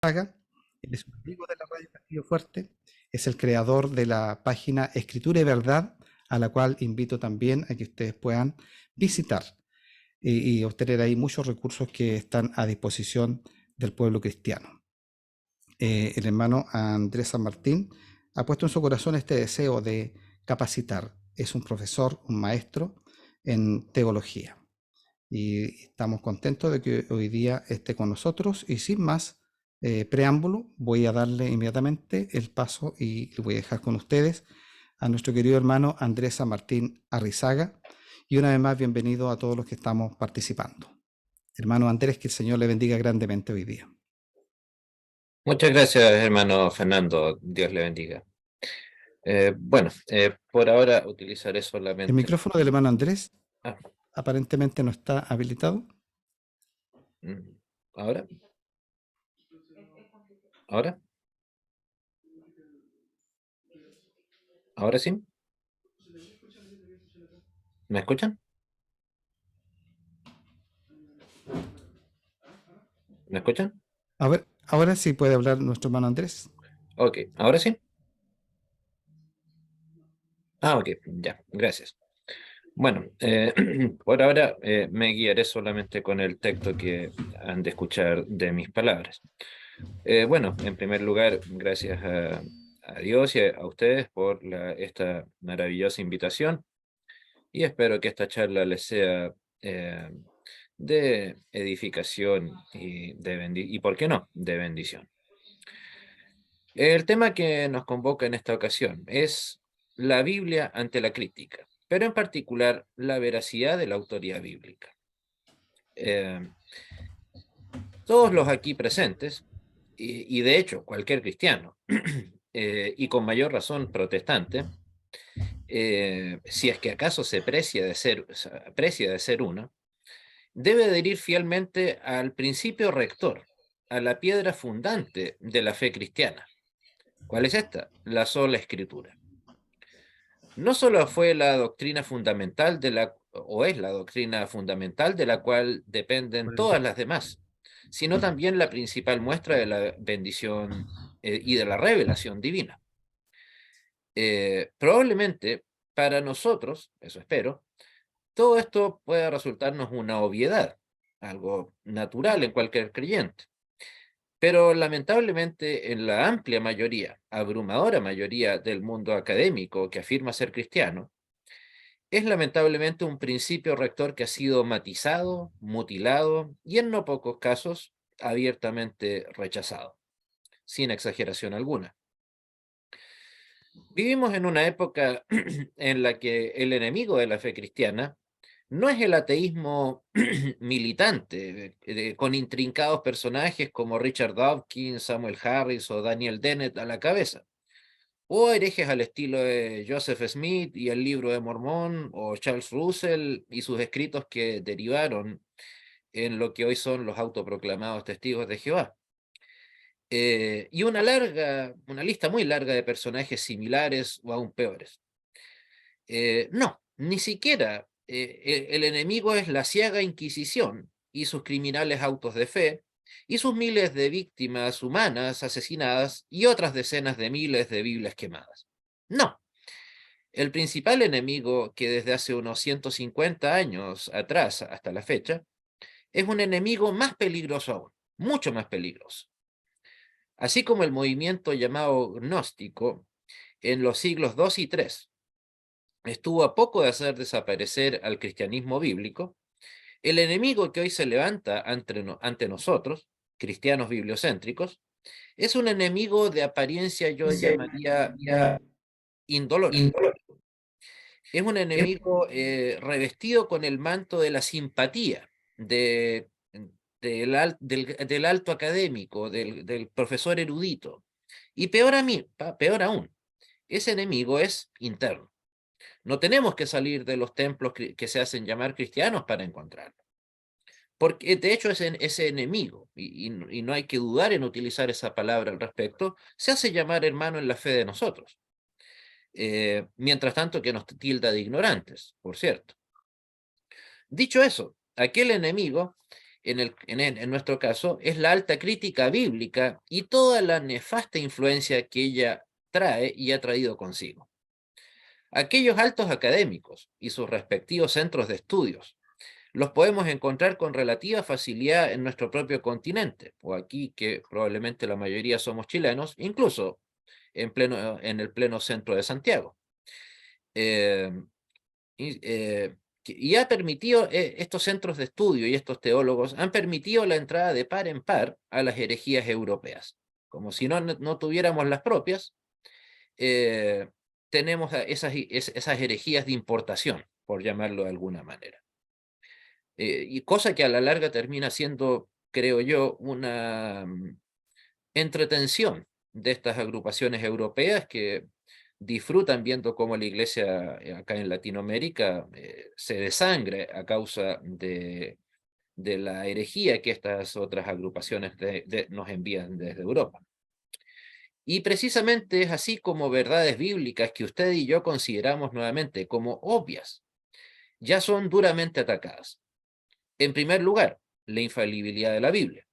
Haga, él es un amigo de la Radio Castillo Fuerte, es el creador de la página Escritura y Verdad, a la cual invito también a que ustedes puedan visitar y obtener ahí muchos recursos que están a disposición del pueblo cristiano. El hermano Andrés San Martín ha puesto en su corazón este deseo de capacitar. Es un profesor, un maestro en teología. Y estamos contentos de que hoy día esté con nosotros. Y sin más preámbulo, voy a darle inmediatamente el paso y le voy a dejar con ustedes a nuestro querido hermano Andrés San Martín Arrizaga. Y una vez más, bienvenido a todos los que estamos participando. Hermano Andrés, que el Señor le bendiga grandemente hoy día. Muchas gracias, hermano Fernando. Dios le bendiga. Por ahora utilizaré El solamente... micrófono del hermano Andrés Ah, aparentemente no está habilitado. mm, ¿ahora? ¿Ahora? ¿Ahora sí? ¿Me escuchan? ¿Me escuchan? A ver, ahora sí puede hablar nuestro hermano Andrés. Ok, ¿ahora sí? Ok, ya, gracias. Bueno, por ahora me guiaré solamente con el texto que han de escuchar de mis palabras. En primer lugar, gracias a Dios y a ustedes por esta maravillosa invitación y espero que esta charla les sea eh, de edificación y, ¿por qué no?, de bendición. El tema que nos convoca en esta ocasión es la Biblia ante la crítica, pero en particular la veracidad de la autoría bíblica. Eh, Todos los aquí presentes, y de hecho cualquier cristiano, y con mayor razón protestante, si es que acaso aprecia de ser uno, debe adherir fielmente al principio rector, a la piedra fundante de la fe cristiana. ¿Cuál es esta? La sola escritura. No solo fue la doctrina fundamental o es la doctrina fundamental de la cual dependen todas las demás, sino también la principal muestra de la bendición y de la revelación divina. Probablemente para nosotros, eso espero, todo esto puede resultarnos una obviedad, algo natural en cualquier creyente. Pero lamentablemente en la amplia mayoría, abrumadora mayoría del mundo académico que afirma ser cristiano, es lamentablemente un principio rector que ha sido matizado, mutilado y en no pocos casos abiertamente rechazado, sin exageración alguna. Vivimos en una época en la que el enemigo de la fe cristiana no es el ateísmo militante, con intrincados personajes como Richard Dawkins, Samuel Harris o Daniel Dennett a la cabeza, o herejes al estilo de Joseph Smith y el Libro de Mormón, o Charles Russell y sus escritos que derivaron en lo que hoy son los autoproclamados testigos de Jehová. Y una lista muy larga de personajes similares o aún peores. No, ni siquiera el enemigo es la ciega Inquisición y sus criminales autos de fe y sus miles de víctimas humanas asesinadas y otras decenas de miles de Biblias quemadas. No, el principal enemigo que desde hace unos 150 años atrás hasta la fecha es un enemigo más peligroso aún, mucho más peligroso. Así como el movimiento llamado gnóstico en los siglos II y III estuvo a poco de hacer desaparecer al cristianismo bíblico, el enemigo que hoy se levanta ante nosotros, cristianos bibliocéntricos, es un enemigo de apariencia, yo llamaría, indolora. Es un enemigo revestido con el manto de la simpatía, del alto académico, del profesor erudito. Y peor aún, ese enemigo es interno. No tenemos que salir de los templos que se hacen llamar cristianos para encontrarlo. Porque de hecho ese enemigo, y no hay que dudar en utilizar esa palabra al respecto, se hace llamar hermano en la fe de nosotros. Mientras tanto que nos tilda de ignorantes, por cierto. Dicho eso, aquel enemigo en nuestro caso, es la alta crítica bíblica y toda la nefasta influencia que ella trae y ha traído consigo. Aquellos altos académicos y sus respectivos centros de estudios los podemos encontrar con relativa facilidad en nuestro propio continente, o aquí que probablemente la mayoría somos chilenos, incluso en el pleno centro de Santiago. Eh, y ha permitido, estos centros de estudio y estos teólogos han permitido la entrada de par en par a las herejías europeas. Como si no tuviéramos las propias, tenemos esas herejías de importación, por llamarlo de alguna manera. Y cosa que a la larga termina siendo, creo yo, una entretención de estas agrupaciones europeas que disfrutan viendo cómo la iglesia acá en Latinoamérica se desangre a causa de la herejía que estas otras agrupaciones nos envían desde Europa. Y precisamente es así como verdades bíblicas que usted y yo consideramos nuevamente como obvias, ya son duramente atacadas. En primer lugar, la infalibilidad de la Biblia,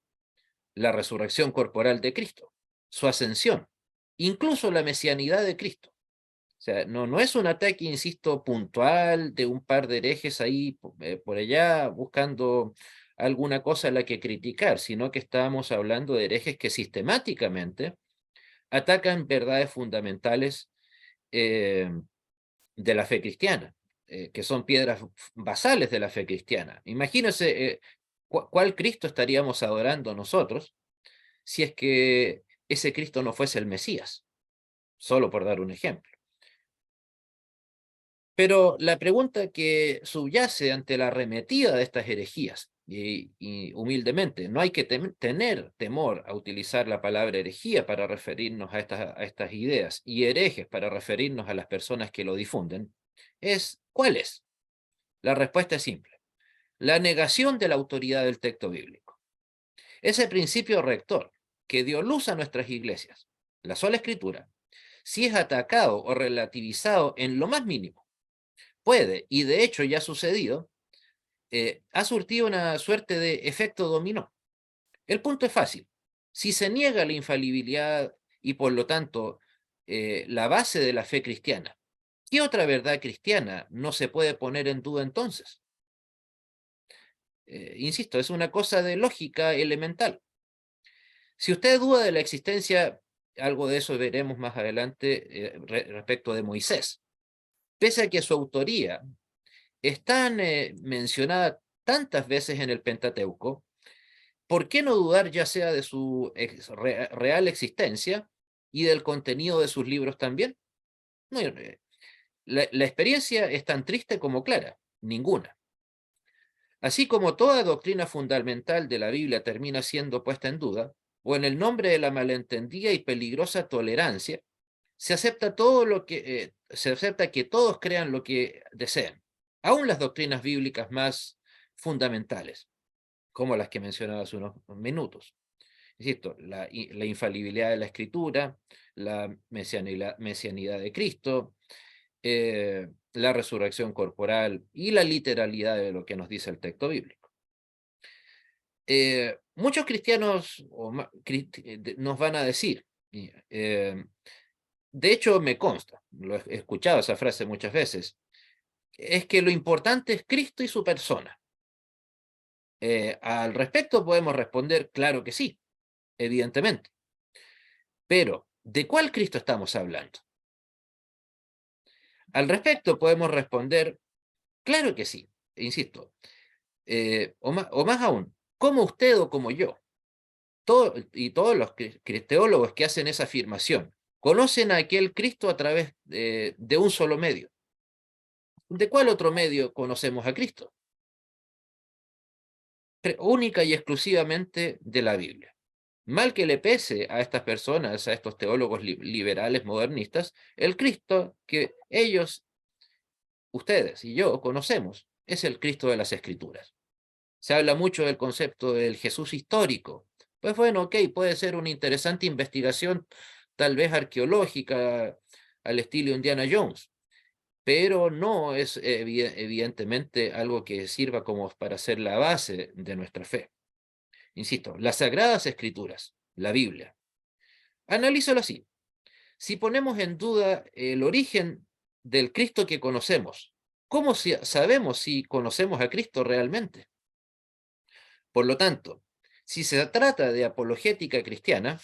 la resurrección corporal de Cristo, su ascensión, incluso la mesianidad de Cristo. O sea, no es un ataque, insisto, puntual de un par de herejes ahí por allá buscando alguna cosa a la que criticar, sino que estamos hablando de herejes que sistemáticamente atacan verdades fundamentales de la fe cristiana, que son piedras basales de la fe cristiana. Imagínense cuál Cristo estaríamos adorando nosotros si es que ese Cristo no fuese el Mesías, solo por dar un ejemplo. Pero la pregunta que subyace ante la arremetida de estas herejías, y humildemente, no hay que tener temor a utilizar la palabra herejía para referirnos a estas ideas, y herejes para referirnos a las personas que lo difunden, es ¿cuál es? La respuesta es simple: la negación de la autoridad del texto bíblico. Ese principio rector que dio luz a nuestras iglesias, la sola escritura, si es atacado o relativizado en lo más mínimo, puede, y de hecho ya ha sucedido, ha surtido una suerte de efecto dominó. El punto es fácil. Si se niega la infalibilidad y por lo tanto la base de la fe cristiana, ¿qué otra verdad cristiana no se puede poner en duda entonces? Insisto, es una cosa de lógica elemental. Si usted duda de la existencia, algo de eso veremos más adelante respecto de Moisés, pese a que su autoría es tan mencionada tantas veces en el Pentateuco, ¿por qué no dudar ya sea de su real existencia y del contenido de sus libros también? No, la experiencia es tan triste como clara, ninguna. Así como toda doctrina fundamental de la Biblia termina siendo puesta en duda, o en el nombre de la malentendida y peligrosa tolerancia, se acepta se acepta que todos crean lo que deseen, aun las doctrinas bíblicas más fundamentales, como las que mencionaba hace unos minutos. Insisto, la infalibilidad de la Escritura, la mesianidad de Cristo, la resurrección corporal y la literalidad de lo que nos dice el texto bíblico. Muchos cristianos nos van a decir, de hecho me consta, lo he escuchado esa frase muchas veces, es que lo importante es Cristo y su persona. Al respecto podemos responder, claro que sí, evidentemente. Pero, ¿de cuál Cristo estamos hablando? Al respecto podemos responder, claro que sí, insisto, o más aún, como usted o como yo, y todos los teólogos que hacen esa afirmación, conocen a aquel Cristo a través de un solo medio. ¿De cuál otro medio conocemos a Cristo? Única y exclusivamente de la Biblia. Mal que le pese a estas personas, a estos teólogos liberales modernistas, el Cristo que ellos, ustedes y yo conocemos, es el Cristo de las Escrituras. Se habla mucho del concepto del Jesús histórico. Pues bueno, ok, puede ser una interesante investigación, tal vez arqueológica, al estilo Indiana Jones. pero no es evidentemente algo que sirva como para ser la base de nuestra fe. Insisto, las Sagradas Escrituras, la Biblia. Analízalo así. Si ponemos en duda el origen del Cristo que conocemos, ¿cómo sabemos si conocemos a Cristo realmente? Por lo tanto, si se trata de apologética cristiana,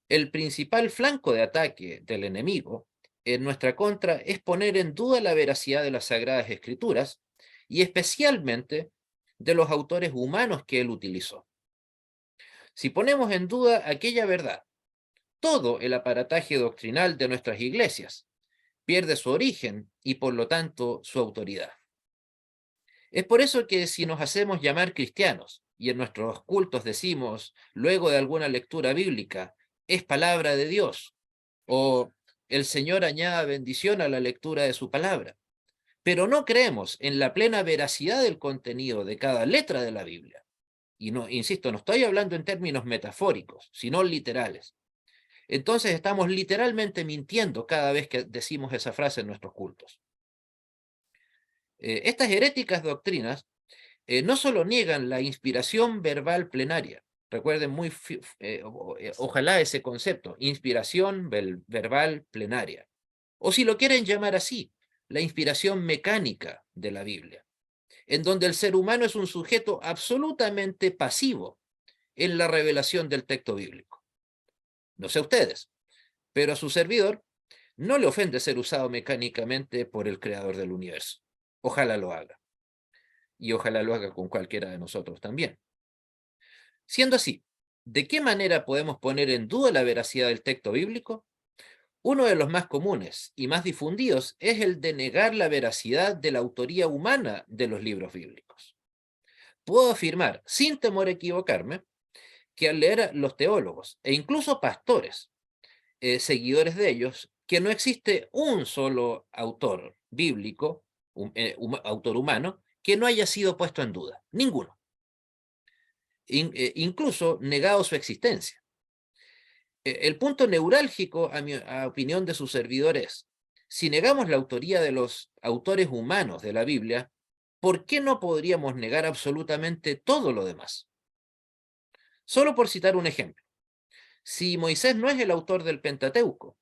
el principal flanco de ataque del enemigo en nuestra contra es poner en duda la veracidad de las Sagradas Escrituras y especialmente de los autores humanos que él utilizó. Si ponemos en duda aquella verdad, todo el aparataje doctrinal de nuestras iglesias pierde su origen y por lo tanto su autoridad. Es por eso que si nos hacemos llamar cristianos y en nuestros cultos decimos, luego de alguna lectura bíblica, es palabra de Dios, o el Señor añada bendición a la lectura de su palabra, pero no creemos en la plena veracidad del contenido de cada letra de la Biblia. Y no, insisto, no estoy hablando en términos metafóricos, sino literales. Entonces estamos literalmente mintiendo cada vez que decimos esa frase en nuestros cultos. Estas heréticas doctrinas no solo niegan la inspiración verbal plenaria, recuerden ojalá ese concepto, inspiración verbal plenaria, o si lo quieren llamar así, la inspiración mecánica de la Biblia, en donde el ser humano es un sujeto absolutamente pasivo en la revelación del texto bíblico. No sé ustedes, pero a su servidor no le ofende ser usado mecánicamente por el creador del universo. Ojalá lo haga. Y ojalá lo haga con cualquiera de nosotros también. Siendo así, ¿de qué manera podemos poner en duda la veracidad del texto bíblico? Uno de los más comunes y más difundidos es el de negar la veracidad de la autoría humana de los libros bíblicos. Puedo afirmar, sin temor a equivocarme, que al leer a los teólogos e incluso pastores, seguidores de ellos, que no existe un solo autor bíblico, autor humano, que no haya sido puesto en duda. Ninguno. Incluso negado su existencia. El punto neurálgico, a opinión de su servidor, es, si negamos la autoría de los autores humanos de la Biblia, ¿por qué no podríamos negar absolutamente todo lo demás? Solo por citar un ejemplo. Si Moisés no es el autor del Pentateuco,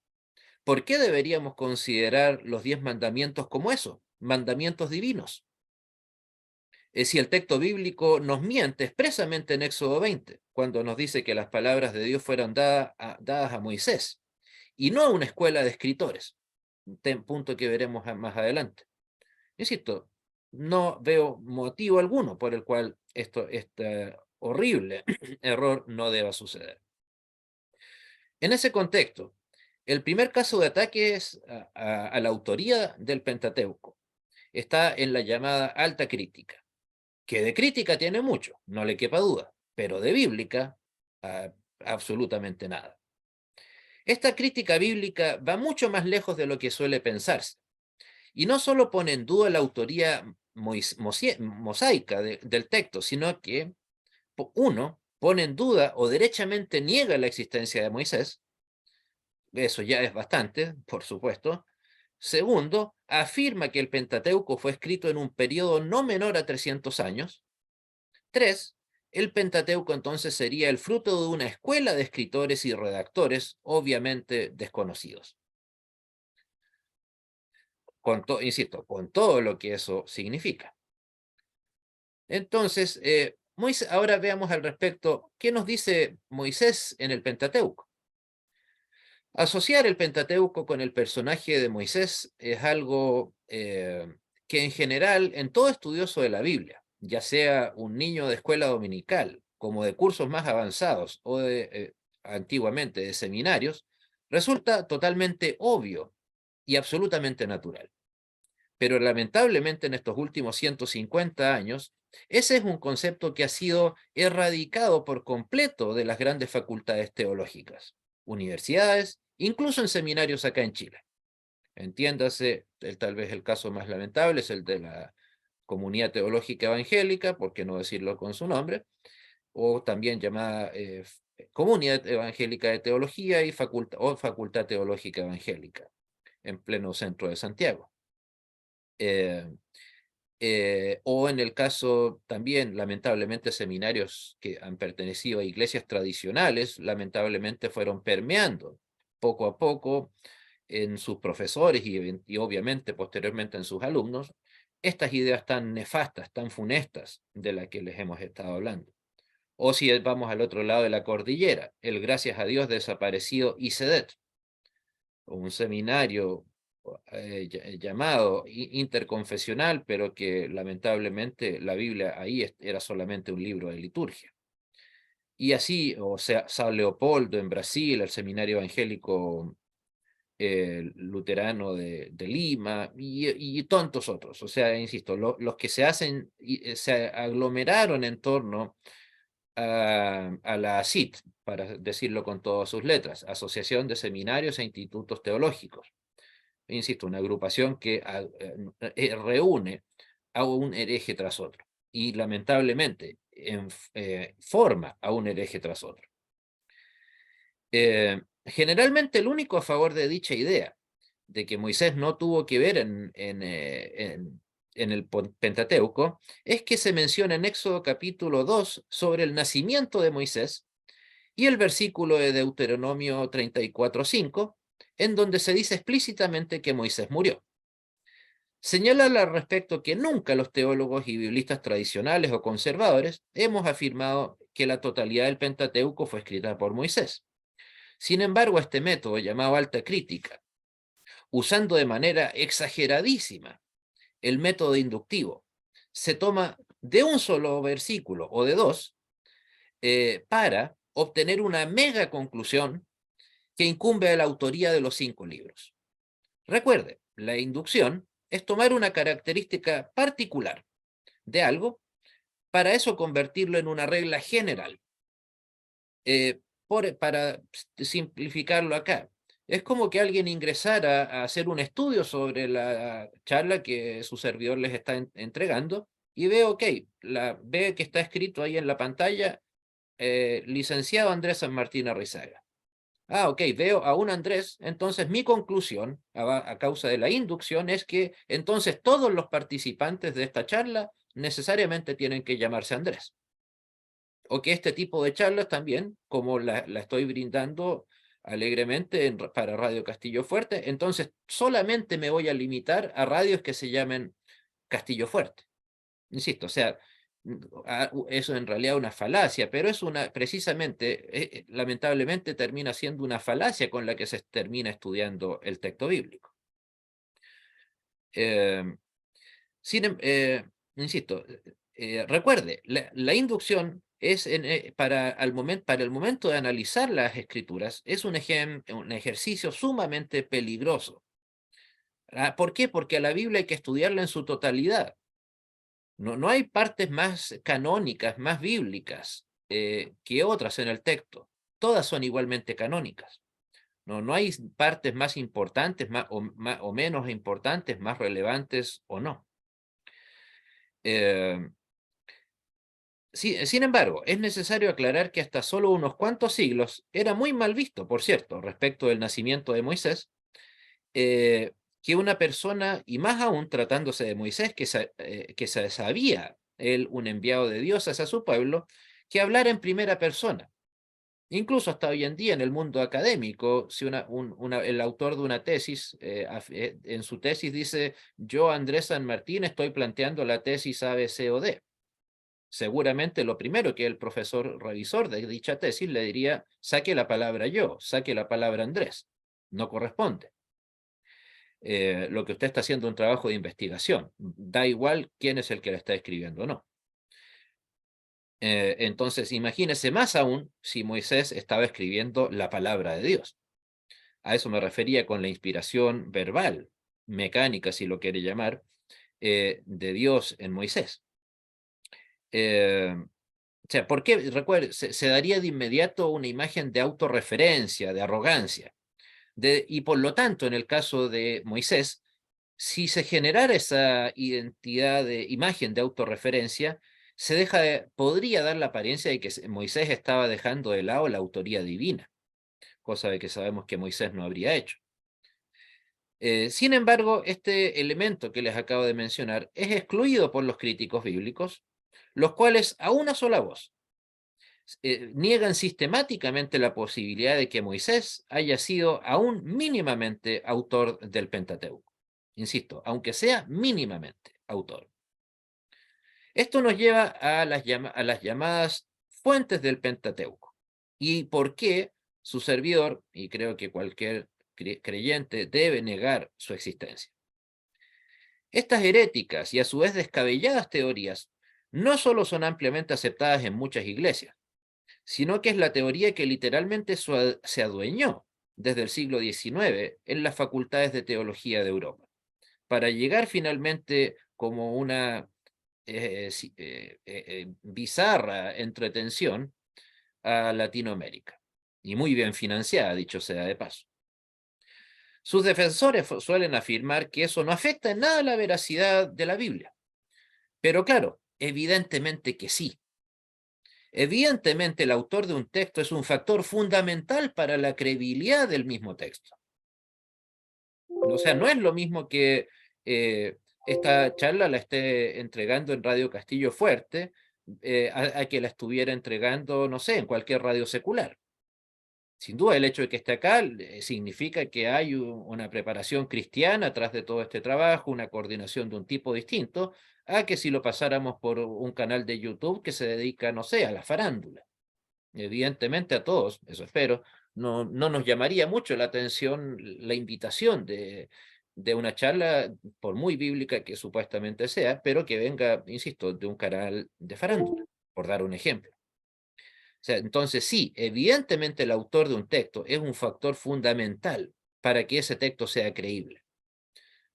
¿por qué deberíamos considerar los 10 mandamientos como eso? Mandamientos divinos. Si el texto bíblico nos miente expresamente en Éxodo 20, cuando nos dice que las palabras de Dios fueron dadas a Moisés, y no a una escuela de escritores, punto que veremos más adelante. Insisto, no veo motivo alguno por el cual este horrible error no deba suceder. En ese contexto, el primer caso de ataque es a la autoría del Pentateuco. Está en la llamada alta crítica, que de crítica tiene mucho, no le quepa duda, pero de bíblica, absolutamente nada. Esta crítica bíblica va mucho más lejos de lo que suele pensarse, y no solo pone en duda la autoría mosaica del texto, sino que, uno, pone en duda o derechamente niega la existencia de Moisés, eso ya es bastante, por supuesto. Segundo, afirma que el Pentateuco fue escrito en un periodo no menor a 300 años. 3. El Pentateuco entonces sería el fruto de una escuela de escritores y redactores, obviamente desconocidos. Insisto, con todo lo que eso significa. Entonces, ahora veamos al respecto qué nos dice Moisés en el Pentateuco. Asociar el Pentateuco con el personaje de Moisés es algo que en general, en todo estudioso de la Biblia, ya sea un niño de escuela dominical, como de cursos más avanzados o antiguamente de seminarios, resulta totalmente obvio y absolutamente natural. Pero lamentablemente en estos últimos 150 años, ese es un concepto que ha sido erradicado por completo de las grandes facultades teológicas, universidades, incluso en seminarios acá en Chile. Entiéndase, tal vez el caso más lamentable es el de la Comunidad Teológica Evangélica, por qué no decirlo con su nombre, o también llamada Comunidad Evangélica de Teología y Facultad Teológica Evangélica, en pleno centro de Santiago. Eh, o en el caso también, lamentablemente, seminarios que han pertenecido a iglesias tradicionales, lamentablemente fueron permeando poco a poco en sus profesores y obviamente posteriormente en sus alumnos, estas ideas tan nefastas, tan funestas de las que les hemos estado hablando. O si vamos al otro lado de la cordillera, el gracias a Dios desaparecido ICEDET, un seminario llamado interconfesional, pero que lamentablemente la Biblia ahí era solamente un libro de liturgia. Y así, o sea, San Leopoldo en Brasil, el seminario evangélico luterano de Lima y tantos otros. O sea, insisto, los que se hacen, se aglomeraron en torno a la ACIT, para decirlo con todas sus letras, Asociación de Seminarios e Institutos Teológicos. Insisto, una agrupación que reúne a un hereje tras otro y lamentablemente forma a un hereje tras otro. Generalmente el único a favor de dicha idea, de que Moisés no tuvo que ver en el Pentateuco, es que se menciona en Éxodo capítulo 2 sobre el nacimiento de Moisés y el versículo de Deuteronomio 34:5, en donde se dice explícitamente que Moisés murió. Señala al respecto que nunca los teólogos y biblistas tradicionales o conservadores hemos afirmado que la totalidad del Pentateuco fue escrita por Moisés. Sin embargo, este método llamado alta crítica, usando de manera exageradísima el método inductivo, se toma de un solo versículo o de dos para obtener una mega conclusión que incumbe a la autoría de los 5 libros. Recuerde, la inducción es tomar una característica particular de algo para eso convertirlo en una regla general. Para simplificarlo acá, es como que alguien ingresara a hacer un estudio sobre la charla que su servidor les está entregando y ve, ok, ve que está escrito ahí en la pantalla, licenciado Andrés San Martín Arrizaga. Ah, ok, veo a un Andrés, entonces mi conclusión, a causa de la inducción, es que entonces todos los participantes de esta charla necesariamente tienen que llamarse Andrés. O que este tipo de charlas también, como la estoy brindando alegremente para Radio Castillo Fuerte, entonces solamente me voy a limitar a radios que se llamen Castillo Fuerte. Insisto, o sea, eso en realidad es una falacia, pero es precisamente, lamentablemente termina siendo una falacia con la que se termina estudiando el texto bíblico. Eh, insisto, recuerde, la inducción es para el momento de analizar las escrituras, es un ejercicio sumamente peligroso. ¿Por qué? Porque a la Biblia hay que estudiarla en su totalidad. No hay partes más canónicas, más bíblicas que otras en el texto. Todas son igualmente canónicas. No hay partes más importantes o menos importantes, más relevantes o no. Sin embargo, es necesario aclarar que hasta solo unos cuantos siglos era muy mal visto, por cierto, respecto del nacimiento de Moisés, que una persona, y más aún tratándose de Moisés, que se sabía él un enviado de Dios hacia su pueblo, que hablara en primera persona. Incluso hasta hoy en día en el mundo académico, si el autor de una tesis, en su tesis dice, yo Andrés San Martín estoy planteando la tesis A, B, C o D. Seguramente lo primero que el profesor revisor de dicha tesis le diría, saque la palabra yo, saque la palabra Andrés. No corresponde. Lo que usted está haciendo es un trabajo de investigación. Da igual quién es el que la está escribiendo o no. Entonces, imagínese más aún si Moisés estaba escribiendo la palabra de Dios. A eso me refería con la inspiración verbal, mecánica, si lo quiere llamar, de Dios en Moisés. O sea, ¿por qué? Recuerde, se daría de inmediato una imagen de autorreferencia, de arrogancia. Y por lo tanto, en el caso de Moisés, si se generara esa identidad de imagen de autorreferencia, podría dar la apariencia de que Moisés estaba dejando de lado la autoría divina, cosa de que sabemos que Moisés no habría hecho. Sin embargo, este elemento que les acabo de mencionar es excluido por los críticos bíblicos, los cuales a una sola voz niegan sistemáticamente la posibilidad de que Moisés haya sido aún mínimamente autor del Pentateuco. Insisto, aunque sea mínimamente autor. Esto nos lleva a las llamadas fuentes del Pentateuco. ¿Y por qué su servidor, y creo que cualquier creyente, debe negar su existencia? Estas heréticas y a su vez descabelladas teorías no solo son ampliamente aceptadas en muchas iglesias, sino que es la teoría que literalmente se adueñó desde el siglo XIX en las facultades de teología de Europa, para llegar finalmente como una bizarra entretención a Latinoamérica, y muy bien financiada, dicho sea de paso. Sus defensores suelen afirmar que eso no afecta en nada la veracidad de la Biblia, pero claro, evidentemente que sí. Evidentemente, el autor de un texto es un factor fundamental para la credibilidad del mismo texto. O sea, no es lo mismo que esta charla la esté entregando en Radio Castillo Fuerte a que la estuviera entregando, no sé, en cualquier radio secular. Sin duda, el hecho de que esté acá significa que hay una preparación cristiana atrás de todo este trabajo, una coordinación de un tipo distinto, a que si lo pasáramos por un canal de YouTube que se dedica, no sé, a la farándula. Evidentemente a todos, eso espero, no nos llamaría mucho la atención la invitación de una charla, por muy bíblica que supuestamente sea, pero que venga, insisto, de un canal de farándula, por dar un ejemplo. O sea, entonces sí, evidentemente el autor de un texto es un factor fundamental para que ese texto sea creíble.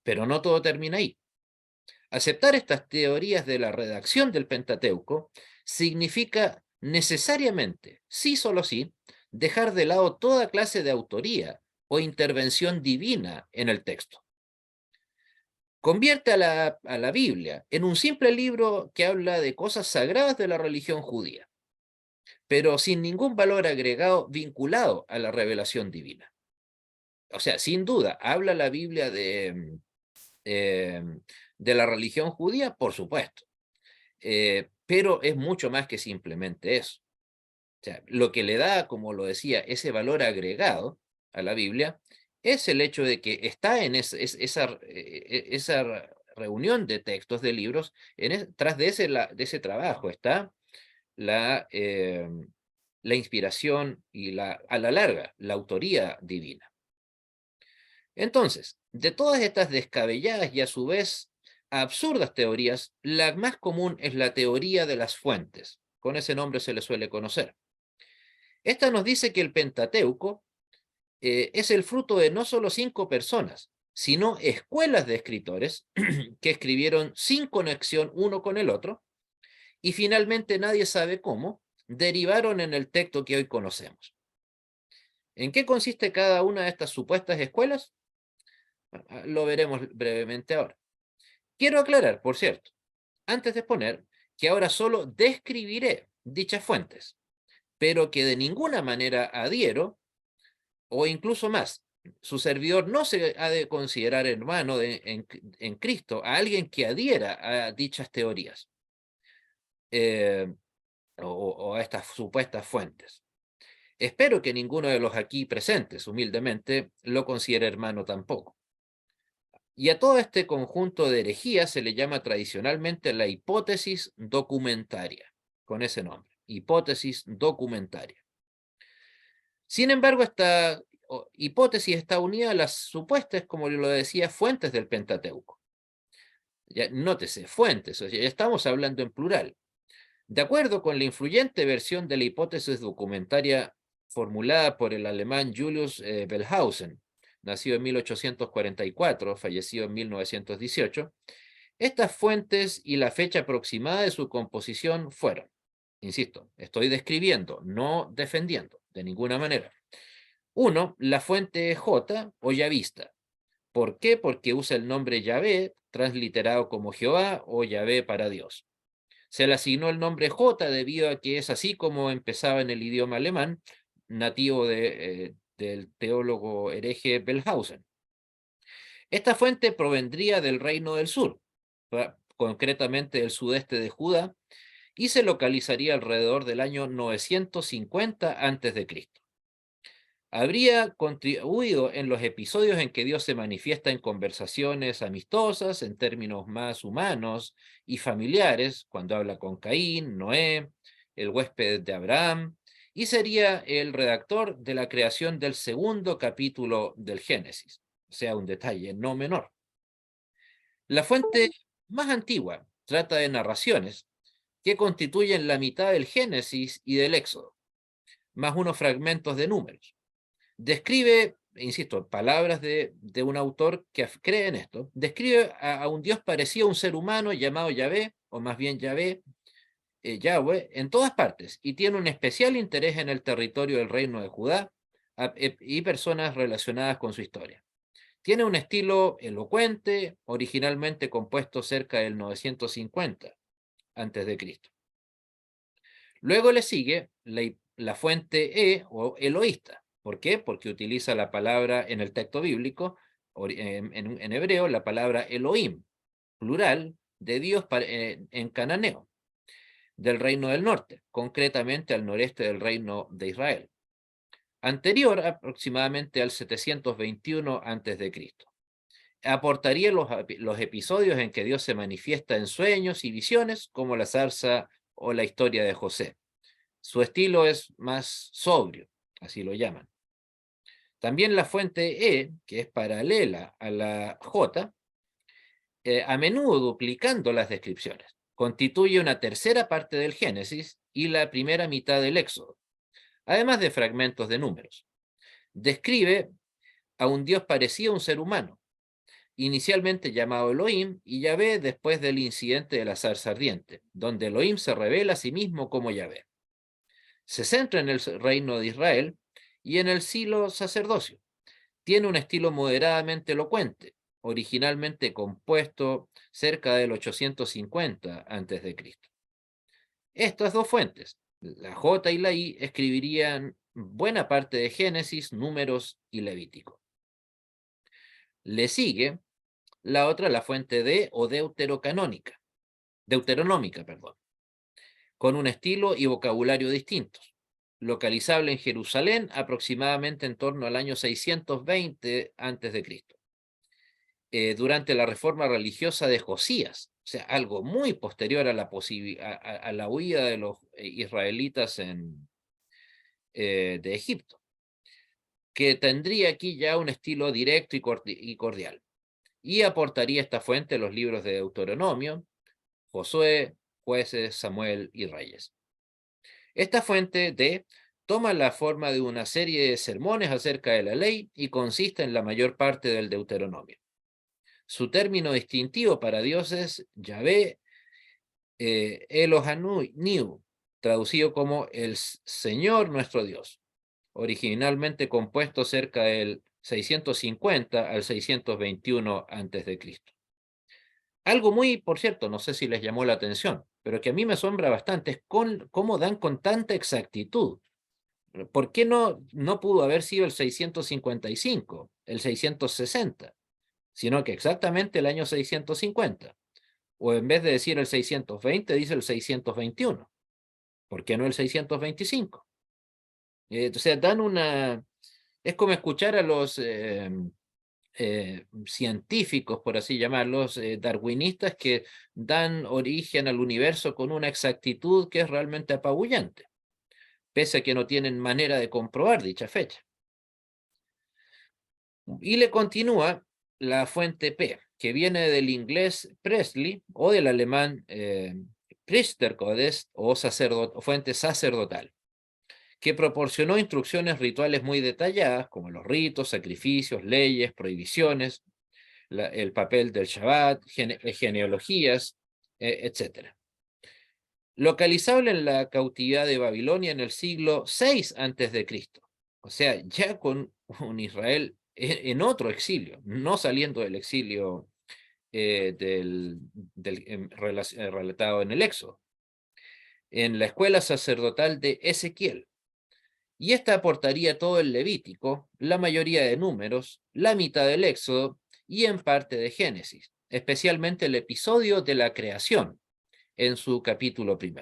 Pero no todo termina ahí. Aceptar estas teorías de la redacción del Pentateuco significa necesariamente, sí solo sí, dejar de lado toda clase de autoría o intervención divina en el texto. Convierte a la Biblia en un simple libro que habla de cosas sagradas de la religión judía, pero sin ningún valor agregado vinculado a la revelación divina. O sea, sin duda, ¿habla la Biblia de la religión judía? Por supuesto. Pero es mucho más que simplemente eso. O sea, lo que le da, como lo decía, ese valor agregado a la Biblia es el hecho de que está en esa reunión de textos, de libros, tras de de ese trabajo está la, eh, la inspiración y a la larga la autoría divina. Entonces, de todas estas descabelladas y a su vez absurdas teorías, la más común es la teoría de las fuentes. Con ese nombre se le suele conocer. Esta nos dice que el Pentateuco es el fruto de no solo 5 personas, sino escuelas de escritores que escribieron sin conexión uno con el otro, y finalmente nadie sabe cómo, derivaron en el texto que hoy conocemos. ¿En qué consiste cada una de estas supuestas escuelas? Lo veremos brevemente ahora. Quiero aclarar, por cierto, antes de exponer, que ahora solo describiré dichas fuentes, pero que de ninguna manera adhiero, o incluso más, su servidor no se ha de considerar hermano en Cristo a alguien que adhiera a dichas teorías eh, o a estas supuestas fuentes. Espero que ninguno de los aquí presentes, humildemente, lo considere hermano tampoco. Y a todo este conjunto de herejías se le llama tradicionalmente la hipótesis documentaria, con ese nombre, hipótesis documentaria. Sin embargo, esta hipótesis está unida a las supuestas, como lo decía, fuentes del Pentateuco. Ya, nótese, fuentes, o sea, ya estamos hablando en plural. De acuerdo con la influyente versión de la hipótesis documentaria formulada por el alemán Julius Wellhausen, nacido en 1844, fallecido en 1918, estas fuentes y la fecha aproximada de su composición fueron, insisto, estoy describiendo, no defendiendo, de ninguna manera. 1. La fuente J o Yavista. ¿Por qué? Porque usa el nombre Yahvé, transliterado como Jehová o Yahvé para Dios. Se le asignó el nombre J debido a que es así como empezaba en el idioma alemán, nativo del teólogo hereje Wellhausen. Esta fuente provendría del reino del sur, concretamente del sudeste de Judá, y se localizaría alrededor del año 950 a.C. Habría contribuido en los episodios en que Dios se manifiesta en conversaciones amistosas, en términos más humanos y familiares, cuando habla con Caín, Noé, el huésped de Abraham, y sería el redactor de la creación del segundo capítulo del Génesis, o sea, un detalle no menor. La fuente más antigua trata de narraciones que constituyen la mitad del Génesis y del Éxodo, más unos fragmentos de números. Describe, insisto, palabras de un autor que cree en esto, describe a un Dios parecido a un ser humano llamado Yahvé, o más bien Yahvé, Yahweh, en todas partes, y tiene un especial interés en el territorio del reino de Judá y personas relacionadas con su historia. Tiene un estilo elocuente, originalmente compuesto cerca del 950 a.C. Luego le sigue la fuente o eloísta. ¿Por qué? Porque utiliza la palabra en el texto bíblico, en hebreo, la palabra Elohim, plural, de Dios en cananeo, del reino del norte, concretamente al noreste del reino de Israel, anterior aproximadamente al 721 a.C. Aportaría los episodios en que Dios se manifiesta en sueños y visiones, como la zarza o la historia de José. Su estilo es más sobrio, así lo llaman. También la fuente E, que es paralela a la J, a menudo duplicando las descripciones, constituye una tercera parte del Génesis y la primera mitad del Éxodo, además de fragmentos de números. Describe a un Dios parecido a un ser humano, inicialmente llamado Elohim, y Yahvé después del incidente de la zarza ardiente, donde Elohim se revela a sí mismo como Yahvé. Se centra en el reino de Israel y en el silo sacerdocio. Tiene un estilo moderadamente elocuente, originalmente compuesto cerca del 850 a.C. Estas dos fuentes, la J y la I, escribirían buena parte de Génesis, Números y Levítico. Le sigue la otra, la fuente D o deuteronómica, con un estilo y vocabulario distintos, localizable en Jerusalén aproximadamente en torno al año 620 a.C., durante la reforma religiosa de Josías, o sea, algo muy posterior a la huida de los israelitas de Egipto, que tendría aquí ya un estilo directo y cordial, y aportaría esta fuente los libros de Deuteronomio, Josué, Jueces, Samuel y Reyes. Esta fuente D toma la forma de una serie de sermones acerca de la ley y consiste en la mayor parte del Deuteronomio. Su término distintivo para Dios es Yahvé Elohanu, traducido como el Señor nuestro Dios, originalmente compuesto cerca del 650 al 621 a.C. Algo muy, por cierto, no sé si les llamó la atención, pero que a mí me asombra bastante es cómo dan con tanta exactitud. ¿Por qué no pudo haber sido el 655, el 660, sino que exactamente el año 650? O en vez de decir el 620, dice el 621. ¿Por qué no el 625? O sea, es como escuchar a los científicos, por así llamarlos, darwinistas, que dan origen al universo con una exactitud que es realmente apabullante, pese a que no tienen manera de comprobar dicha fecha. Y le continúa la fuente P, que viene del inglés Presley o del alemán Priesterkodes o fuente sacerdotal, que proporcionó instrucciones rituales muy detalladas, como los ritos, sacrificios, leyes, prohibiciones, el papel del Shabbat, genealogías, etc. Localizable en la cautividad de Babilonia en el siglo VI a.C., o sea, ya con un Israel en otro exilio, no saliendo del exilio relatado en el Éxodo, en la escuela sacerdotal de Ezequiel. Y esta aportaría todo el Levítico, la mayoría de Números, la mitad del Éxodo y en parte de Génesis, especialmente el episodio de la creación en su capítulo 1.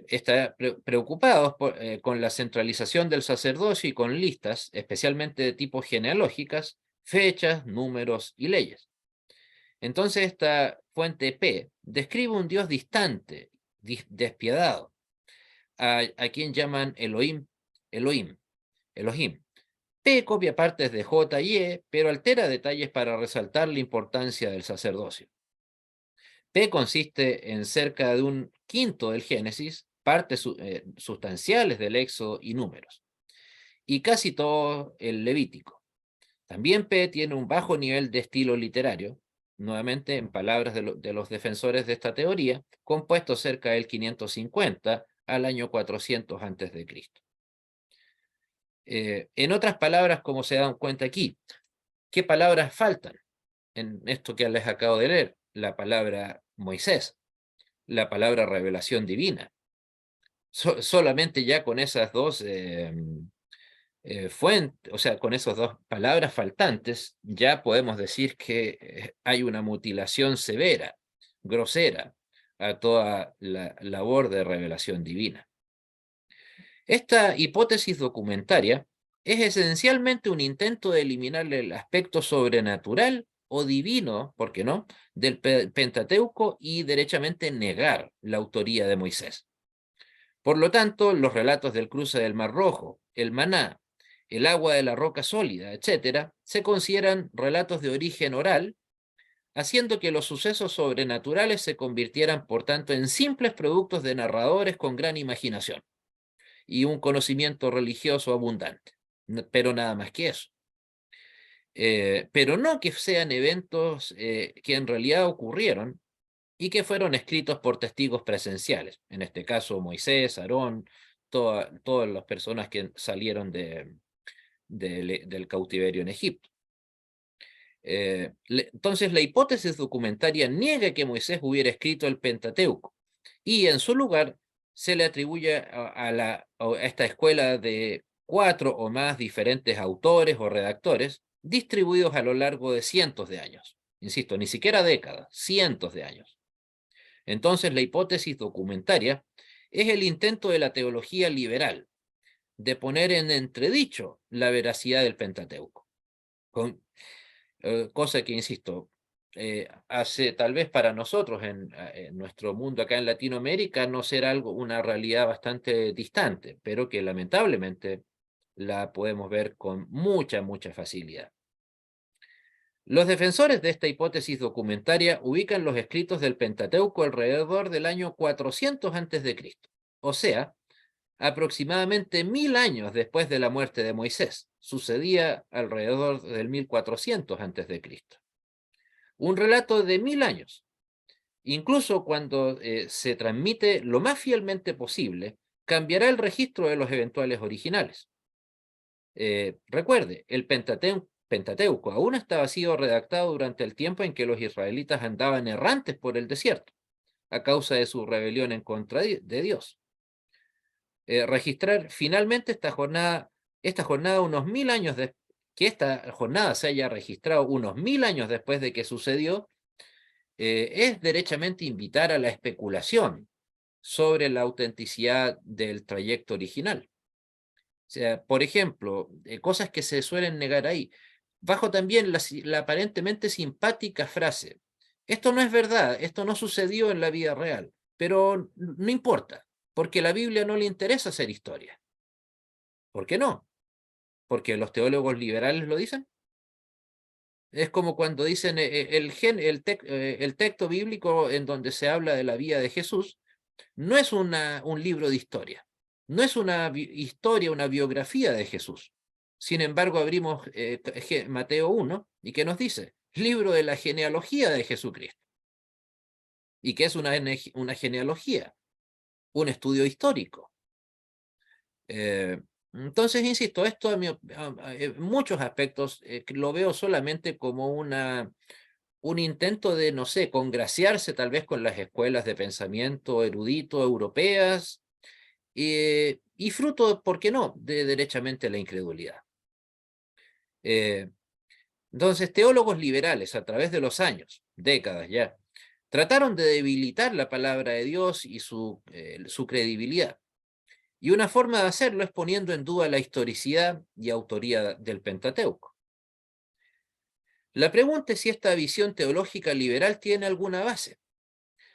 Está preocupados con la centralización del sacerdocio y con listas, especialmente de tipo genealógicas, fechas, números y leyes. Entonces esta fuente P describe un Dios distante, despiadado, a quien llaman Elohim. P copia partes de J y E, pero altera detalles para resaltar la importancia del sacerdocio. P consiste en cerca de un quinto del Génesis, partes sustanciales del Éxodo y Números, y casi todo el Levítico. También P tiene un bajo nivel de estilo literario, nuevamente en palabras de los defensores de esta teoría, compuesto cerca del 550 al año 400 a.C. En otras palabras, como se dan cuenta aquí, ¿qué palabras faltan en esto que les acabo de leer? La palabra Moisés, la palabra revelación divina. Solamente ya con esas dos fuentes, o sea, con esas dos palabras faltantes, ya podemos decir que hay una mutilación severa, grosera, a toda la labor de revelación divina. Esta hipótesis documentaria es esencialmente un intento de eliminar el aspecto sobrenatural o divino, ¿por qué no?, del Pentateuco y derechamente negar la autoría de Moisés. Por lo tanto, los relatos del cruce del Mar Rojo, el maná, el agua de la roca sólida, etc., se consideran relatos de origen oral, haciendo que los sucesos sobrenaturales se convirtieran, por tanto, en simples productos de narradores con gran imaginación y un conocimiento religioso abundante, pero nada más que eso. Pero no que sean eventos que en realidad ocurrieron y que fueron escritos por testigos presenciales, en este caso Moisés, Aarón, todas las personas que salieron del cautiverio en Egipto. Entonces la hipótesis documentaria niega que Moisés hubiera escrito el Pentateuco y en su lugar se le atribuye a esta escuela de 4 o más diferentes autores o redactores distribuidos a lo largo de cientos de años. Insisto, ni siquiera décadas, cientos de años. Entonces la hipótesis documentaria es el intento de la teología liberal de poner en entredicho la veracidad del Pentateuco. Cosa que, insisto, hace tal vez para nosotros en nuestro mundo acá en Latinoamérica no será una realidad bastante distante, pero que lamentablemente la podemos ver con mucha facilidad. Los defensores de esta hipótesis documentaria ubican los escritos del Pentateuco alrededor del año 400 a.C., o sea, aproximadamente 1000 años después de la muerte de Moisés. Sucedía alrededor del 1400 a.C. Un relato de 1000 años. Incluso cuando se transmite lo más fielmente posible, cambiará el registro de los eventuales originales. Recuerde, el Pentateuco aún estaba siendo redactado durante el tiempo en que los israelitas andaban errantes por el desierto, a causa de su rebelión en contra de Dios. Registrar finalmente esta jornada unos 1000 años que esta jornada se haya registrado unos 1000 años después de que sucedió, es derechamente invitar a la especulación sobre la autenticidad del trayecto original. O sea, por ejemplo, cosas que se suelen negar ahí. Bajo también la aparentemente simpática frase: esto no es verdad, esto no sucedió en la vida real, pero no importa, porque a la Biblia no le interesa hacer historia. ¿Por qué no? ¿Porque los teólogos liberales lo dicen? Es como cuando dicen el texto bíblico en donde se habla de la vida de Jesús no es un libro de historia, no es una historia, una biografía de Jesús. Sin embargo, abrimos Mateo 1 y ¿qué nos dice? Libro de la genealogía de Jesucristo. ¿Y qué es una genealogía? Un estudio histórico. Entonces, insisto, esto en muchos aspectos lo veo solamente como un intento de, no sé, congraciarse tal vez con las escuelas de pensamiento erudito europeas y fruto, ¿por qué no?, de derechamente la incredulidad. Entonces, teólogos liberales a través de los años, décadas ya, trataron de debilitar la palabra de Dios y su credibilidad. Y una forma de hacerlo es poniendo en duda la historicidad y autoría del Pentateuco. La pregunta es si esta visión teológica liberal tiene alguna base.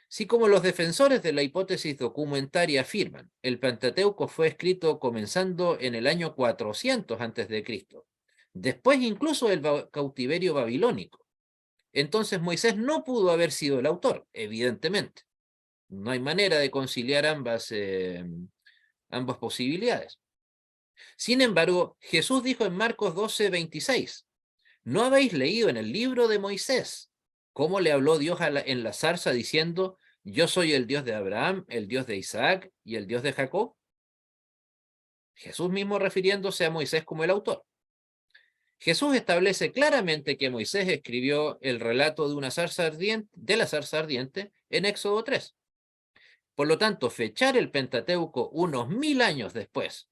Si, como los defensores de la hipótesis documentaria afirman, el Pentateuco fue escrito comenzando en el año 400 a.C., después incluso del cautiverio babilónico, entonces Moisés no pudo haber sido el autor, evidentemente. No hay manera de conciliar ambas posibilidades. Sin embargo, Jesús dijo en Marcos 12:26, ¿no habéis leído en el libro de Moisés cómo le habló Dios en la zarza diciendo, yo soy el Dios de Abraham, el Dios de Isaac y el Dios de Jacob? Jesús mismo refiriéndose a Moisés como el autor. Jesús establece claramente que Moisés escribió el relato de la zarza ardiente en Éxodo 3. Por lo tanto, fechar el Pentateuco unos 1000 años después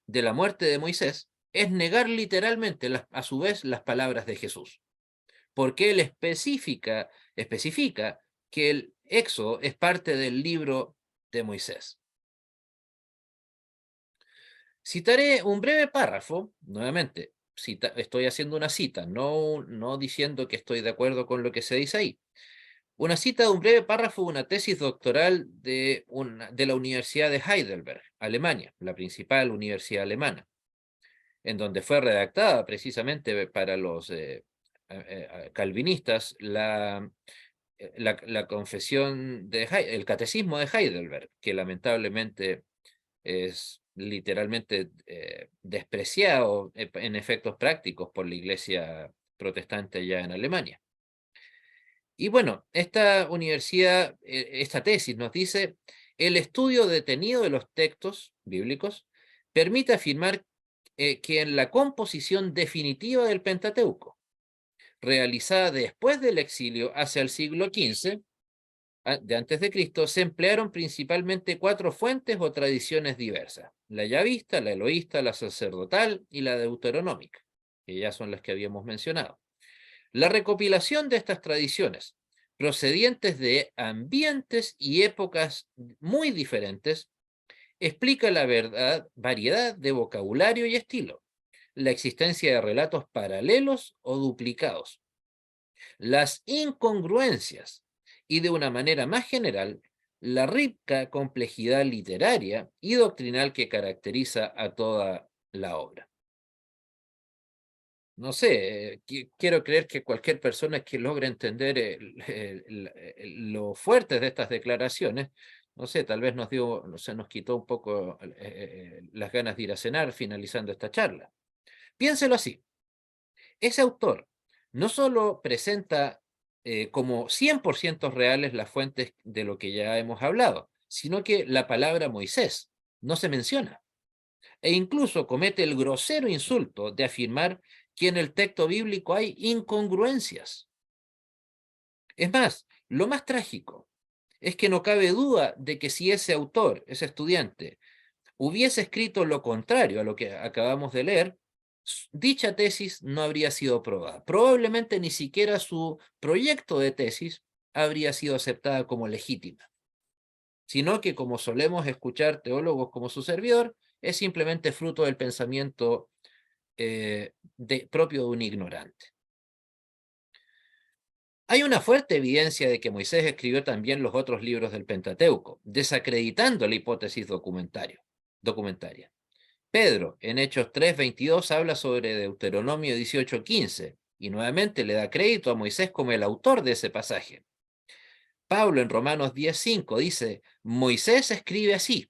de la muerte de Moisés es negar literalmente a su vez las palabras de Jesús, porque él especifica que el Éxodo es parte del libro de Moisés. Citaré un breve párrafo, nuevamente, estoy haciendo una cita, no diciendo que estoy de acuerdo con lo que se dice ahí. Una cita de un breve párrafo de una tesis doctoral de la Universidad de Heidelberg, Alemania, la principal universidad alemana, en donde fue redactada precisamente para los calvinistas la confesión el catecismo de Heidelberg, que lamentablemente es literalmente despreciado en efectos prácticos por la iglesia protestante ya en Alemania. Y bueno, esta universidad, esta tesis nos dice, el estudio detenido de los textos bíblicos permite afirmar que en la composición definitiva del Pentateuco, realizada después del exilio hacia el siglo XV de antes de Cristo, se emplearon principalmente 4 fuentes o tradiciones diversas: la yavista, la eloísta, la sacerdotal y la deuteronómica, que ya son las que habíamos mencionado. La recopilación de estas tradiciones, procedientes de ambientes y épocas muy diferentes, explica la variedad de vocabulario y estilo, la existencia de relatos paralelos o duplicados, las incongruencias y, de una manera más general, la rica complejidad literaria y doctrinal que caracteriza a toda la obra. No sé, quiero creer que cualquier persona que logre entender lo fuertes de estas declaraciones, no sé, tal vez se nos quitó un poco las ganas de ir a cenar finalizando esta charla. Piénselo así, ese autor no solo presenta como 100% reales las fuentes de lo que ya hemos hablado, sino que la palabra Moisés no se menciona, e incluso comete el grosero insulto de afirmar que en el texto bíblico hay incongruencias. Es más, lo más trágico es que no cabe duda de que si ese autor, ese estudiante, hubiese escrito lo contrario a lo que acabamos de leer, dicha tesis no habría sido aprobada. Probablemente ni siquiera su proyecto de tesis habría sido aceptada como legítima, sino que, como solemos escuchar teólogos como su servidor, es simplemente fruto del pensamiento propio de un ignorante. Hay una fuerte evidencia de que Moisés escribió también los otros libros del Pentateuco, desacreditando la hipótesis documentaria. Pedro, en Hechos 3:22, habla sobre Deuteronomio 18:15, y nuevamente le da crédito a Moisés como el autor de ese pasaje. Pablo en Romanos 10:5 dice, Moisés escribe así,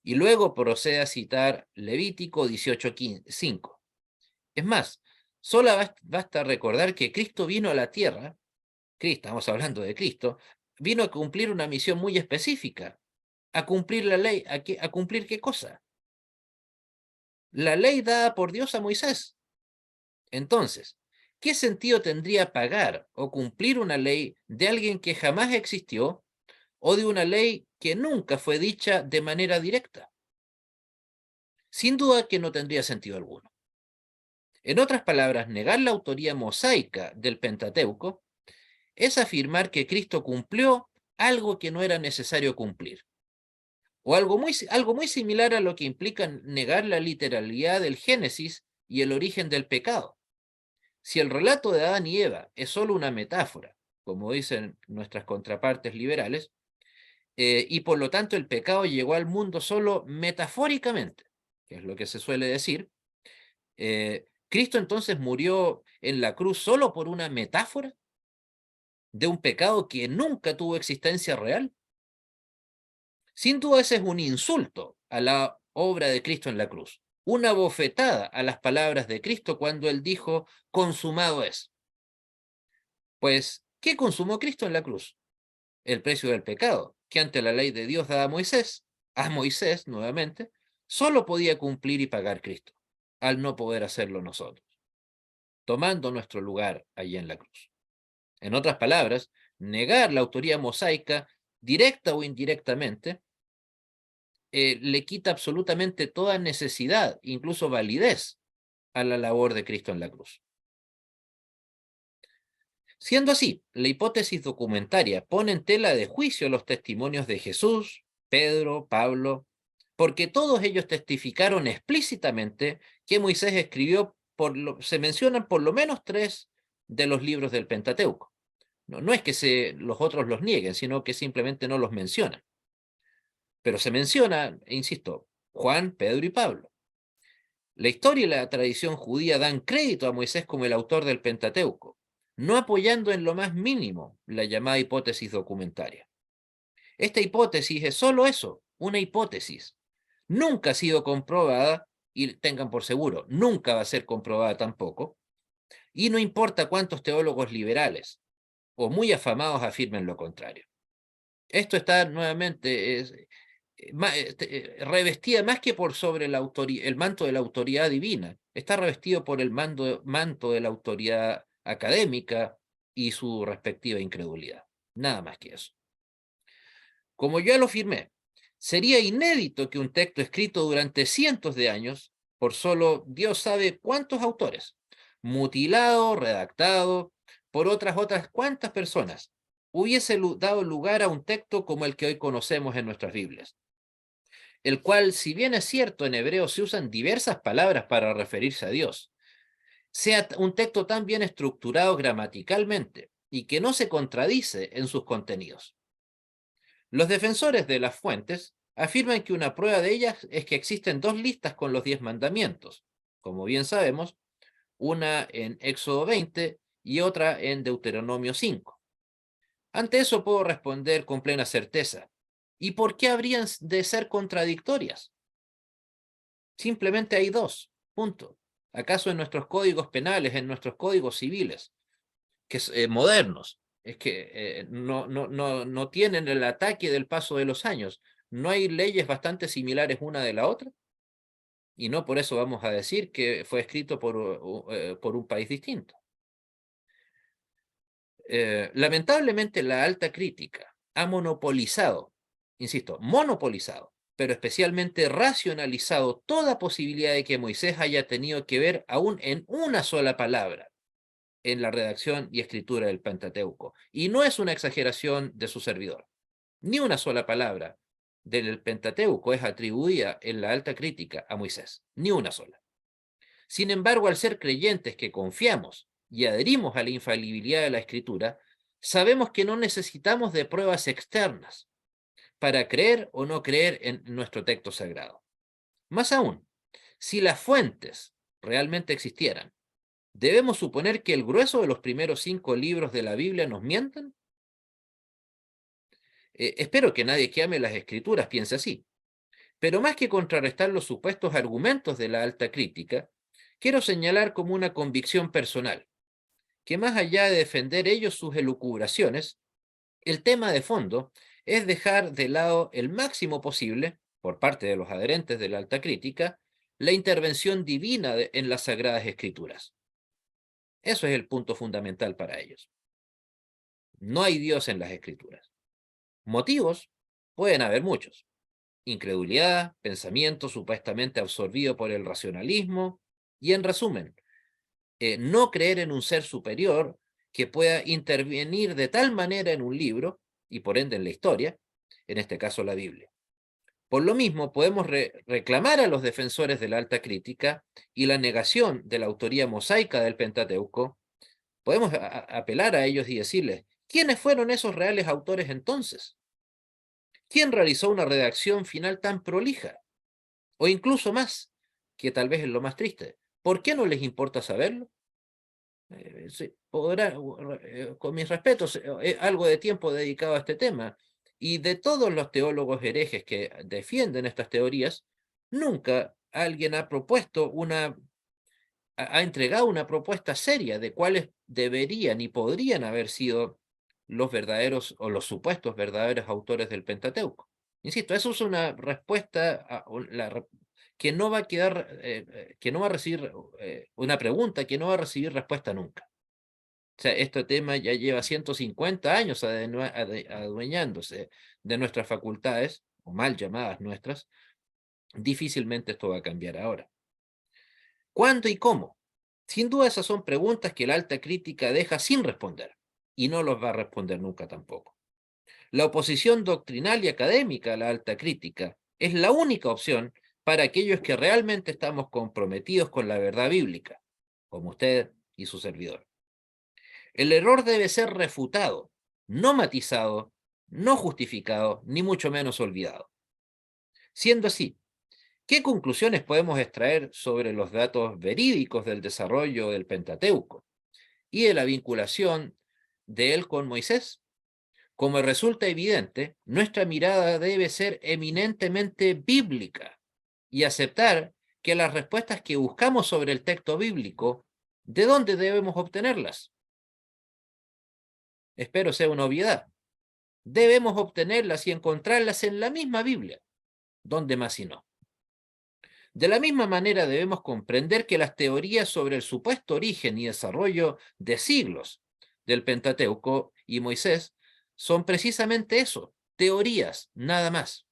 y luego procede a citar Levítico 18:5. Es más, solo basta recordar que Cristo vino a la tierra, estamos hablando de Cristo, vino a cumplir una misión muy específica, a cumplir la ley. ¿A cumplir qué cosa? La ley dada por Dios a Moisés. Entonces, ¿qué sentido tendría pagar o cumplir una ley de alguien que jamás existió o de una ley que nunca fue dicha de manera directa? Sin duda que no tendría sentido alguno. En otras palabras, negar la autoría mosaica del Pentateuco es afirmar que Cristo cumplió algo que no era necesario cumplir, o algo muy similar a lo que implica negar la literalidad del Génesis y el origen del pecado. Si el relato de Adán y Eva es solo una metáfora, como dicen nuestras contrapartes liberales, y por lo tanto el pecado llegó al mundo solo metafóricamente, que es lo que se suele decir, ¿Cristo entonces murió en la cruz solo por una metáfora de un pecado que nunca tuvo existencia real? Sin duda ese es un insulto a la obra de Cristo en la cruz, una bofetada a las palabras de Cristo cuando él dijo, consumado es. Pues, ¿qué consumó Cristo en la cruz? El precio del pecado, que ante la ley de Dios dada a Moisés nuevamente, solo podía cumplir y pagar Cristo, al no poder hacerlo nosotros, tomando nuestro lugar allí en la cruz. En otras palabras, negar la autoría mosaica, directa o indirectamente, le quita absolutamente toda necesidad, incluso validez, a la labor de Cristo en la cruz. Siendo así, la hipótesis documentaria pone en tela de juicio los testimonios de Jesús, Pedro, Pablo, porque todos ellos testificaron explícitamente que Moisés escribió, se mencionan por lo menos 3 de los libros del Pentateuco. No es que los otros los nieguen, sino que simplemente no los mencionan. Pero se menciona, insisto, Juan, Pedro y Pablo. La historia y la tradición judía dan crédito a Moisés como el autor del Pentateuco, no apoyando en lo más mínimo la llamada hipótesis documentaria. Esta hipótesis es solo eso, una hipótesis. Nunca ha sido comprobada, y tengan por seguro, nunca va a ser comprobada tampoco, y no importa cuántos teólogos liberales o muy afamados afirmen lo contrario. Esto está nuevamente revestida más que por sobre el manto de la autoridad divina, está revestido por el manto de la autoridad académica y su respectiva incredulidad. Nada más que eso. Como ya lo afirmé, sería inédito que un texto escrito durante cientos de años, por solo Dios sabe cuántos autores, mutilado, redactado, por otras cuantas personas, hubiese dado lugar a un texto como el que hoy conocemos en nuestras Biblias, el cual, si bien es cierto, en hebreo se usan diversas palabras para referirse a Dios, sea un texto tan bien estructurado gramaticalmente y que no se contradice en sus contenidos. Los defensores de las fuentes afirman que una prueba de ellas es que existen 2 listas con los 10 mandamientos, como bien sabemos, una en Éxodo 20 y otra en Deuteronomio 5. Ante eso puedo responder con plena certeza. ¿Y por qué habrían de ser contradictorias? Simplemente hay 2, punto. ¿Acaso en nuestros códigos penales, en nuestros códigos civiles, que modernos, es que no tienen el ataque del paso de los años? ¿No hay leyes bastante similares una de la otra? Y no por eso vamos a decir que fue escrito por un país distinto. Lamentablemente la alta crítica ha monopolizado, insisto, monopolizado, pero especialmente racionalizado toda posibilidad de que Moisés haya tenido que ver aún en una sola palabra en la redacción y escritura del Pentateuco. Y no es una exageración de su servidor. Ni una sola palabra del Pentateuco es atribuida en la alta crítica a Moisés. Ni una sola. Sin embargo, al ser creyentes que confiamos y adherimos a la infalibilidad de la Escritura, sabemos que no necesitamos de pruebas externas para creer o no creer en nuestro texto sagrado. Más aún, si las fuentes realmente existieran, ¿debemos suponer que el grueso de los primeros 5 libros de la Biblia nos mienten? Espero que nadie que ame las Escrituras piense así. Pero más que contrarrestar los supuestos argumentos de la alta crítica, quiero señalar como una convicción personal, que más allá de defender ellos sus elucubraciones, el tema de fondo es dejar de lado el máximo posible, por parte de los adherentes de la alta crítica, la intervención divina en las Sagradas Escrituras. Eso es el punto fundamental para ellos. No hay Dios en las Escrituras. Motivos pueden haber muchos. Incredulidad, pensamiento supuestamente absorbido por el racionalismo, y en resumen, no creer en un ser superior que pueda intervenir de tal manera en un libro, y por ende en la historia, en este caso la Biblia. Por lo mismo, podemos reclamar a los defensores de la alta crítica y la negación de la autoría mosaica del Pentateuco. Podemos apelar a ellos y decirles, ¿quiénes fueron esos reales autores entonces? ¿Quién realizó una redacción final tan prolija? O incluso más, que tal vez es lo más triste. ¿Por qué no les importa saberlo? Sí, con mis respetos, algo de tiempo dedicado a este tema. Y de todos los teólogos herejes que defienden estas teorías, nunca alguien ha propuesto ha entregado una propuesta seria de cuáles deberían y podrían haber sido los verdaderos o los supuestos verdaderos autores del Pentateuco. Insisto, eso es una respuesta que no va a quedar, que no va a recibir una pregunta que no va a recibir respuesta nunca. O sea, este tema ya lleva 150 años adueñándose de nuestras facultades, o mal llamadas nuestras. Difícilmente esto va a cambiar ahora. ¿Cuándo y cómo? Sin duda esas son preguntas que la alta crítica deja sin responder, y no los va a responder nunca tampoco. La oposición doctrinal y académica a la alta crítica es la única opción para aquellos que realmente estamos comprometidos con la verdad bíblica, como usted y su servidor. El error debe ser refutado, no matizado, no justificado, ni mucho menos olvidado. Siendo así, ¿qué conclusiones podemos extraer sobre los datos verídicos del desarrollo del Pentateuco y de la vinculación de él con Moisés? Como resulta evidente, nuestra mirada debe ser eminentemente bíblica y aceptar que las respuestas que buscamos sobre el texto bíblico, ¿de dónde debemos obtenerlas? Espero sea una obviedad. Debemos obtenerlas y encontrarlas en la misma Biblia, donde más si no. De la misma manera debemos comprender que las teorías sobre el supuesto origen y desarrollo de siglos del Pentateuco y Moisés son precisamente eso, teorías, nada más.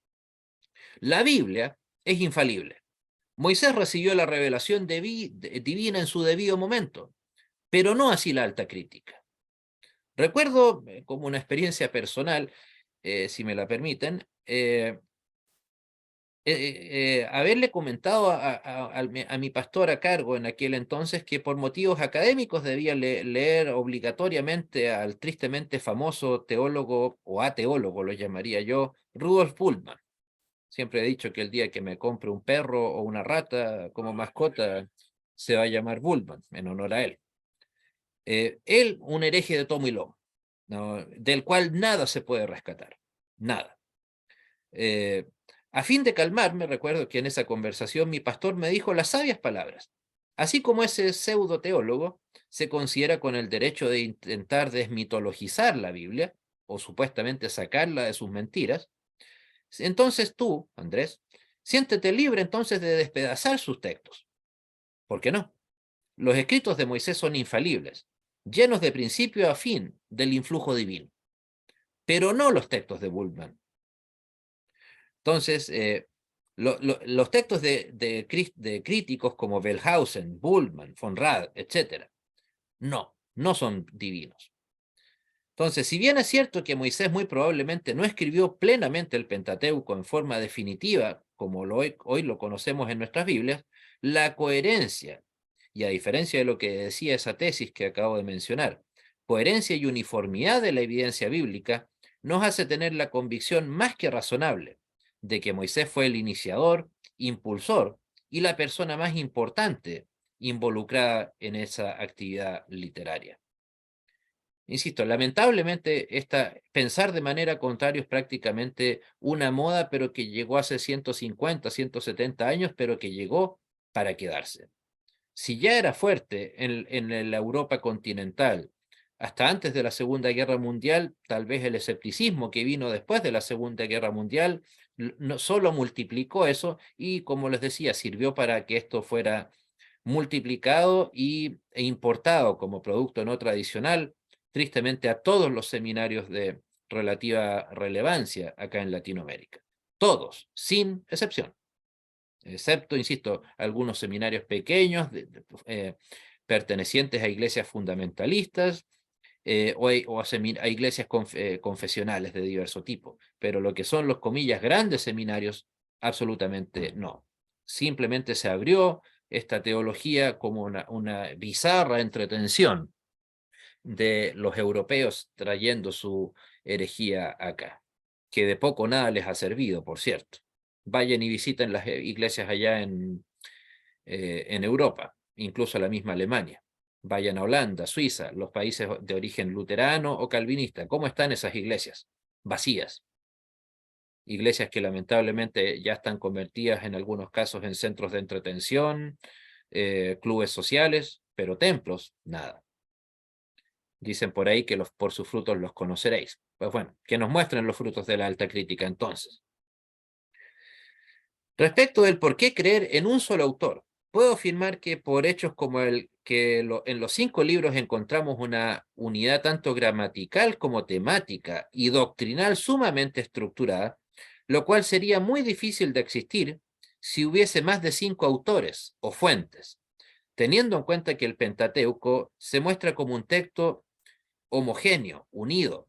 La Biblia es infalible. Moisés recibió la revelación divina en su debido momento, pero no así la alta crítica. Recuerdo como una experiencia personal, si me la permiten, haberle comentado a mi pastor a cargo en aquel entonces que por motivos académicos debía leer obligatoriamente al tristemente famoso teólogo, o ateólogo lo llamaría yo, Rudolf Bultmann. Siempre he dicho que el día que me compre un perro o una rata como mascota, se va a llamar Bultmann, en honor a él. Él, un hereje de tomo y lomo, ¿no? Del cual nada se puede rescatar, nada. A fin de calmarme, recuerdo que en esa conversación mi pastor me dijo las sabias palabras. Así como ese pseudo teólogo se considera con el derecho de intentar desmitologizar la Biblia, o supuestamente sacarla de sus mentiras, entonces tú, Andrés, siéntete libre entonces de despedazar sus textos. ¿Por qué no? Los escritos de Moisés son infalibles, llenos de principio a fin del influjo divino, pero no los textos de Bultmann. Entonces, los textos de críticos como Wellhausen, Bultmann, von Rad, etc., no son divinos. Entonces, si bien es cierto que Moisés muy probablemente no escribió plenamente el Pentateuco en forma definitiva, como hoy lo conocemos en nuestras Biblias, la coherencia, y a diferencia de lo que decía esa tesis que acabo de mencionar, coherencia y uniformidad de la evidencia bíblica, nos hace tener la convicción más que razonable de que Moisés fue el iniciador, impulsor y la persona más importante involucrada en esa actividad literaria. Insisto, lamentablemente pensar de manera contraria es prácticamente una moda, pero que llegó hace 150, 170 años, pero que llegó para quedarse. Si ya era fuerte en la Europa continental, hasta antes de la Segunda Guerra Mundial, tal vez el escepticismo que vino después de la Segunda Guerra Mundial no solo multiplicó eso y, como les decía, sirvió para que esto fuera multiplicado e importado como producto no tradicional, tristemente, a todos los seminarios de relativa relevancia acá en Latinoamérica. Todos, sin excepción. Excepto, insisto, algunos seminarios pequeños, pertenecientes a iglesias fundamentalistas, a iglesias confesionales de diverso tipo, pero lo que son los, comillas, grandes seminarios, absolutamente no. Simplemente se abrió esta teología como una bizarra entretención de los europeos trayendo su herejía acá, que de poco o nada les ha servido, por cierto. Vayan y visiten las iglesias allá en Europa, incluso la misma Alemania. Vayan a Holanda, Suiza, los países de origen luterano o calvinista. ¿Cómo están esas iglesias? Vacías. Iglesias que lamentablemente ya están convertidas en algunos casos en centros de entretención, clubes sociales, pero templos, nada. Dicen por ahí que por sus frutos los conoceréis. Pues bueno, que nos muestren los frutos de la alta crítica entonces. Respecto del por qué creer en un solo autor, puedo afirmar que por hechos como el que en los 5 libros encontramos una unidad tanto gramatical como temática y doctrinal sumamente estructurada, lo cual sería muy difícil de existir si hubiese más de 5 autores o fuentes, teniendo en cuenta que el Pentateuco se muestra como un texto homogéneo, unido,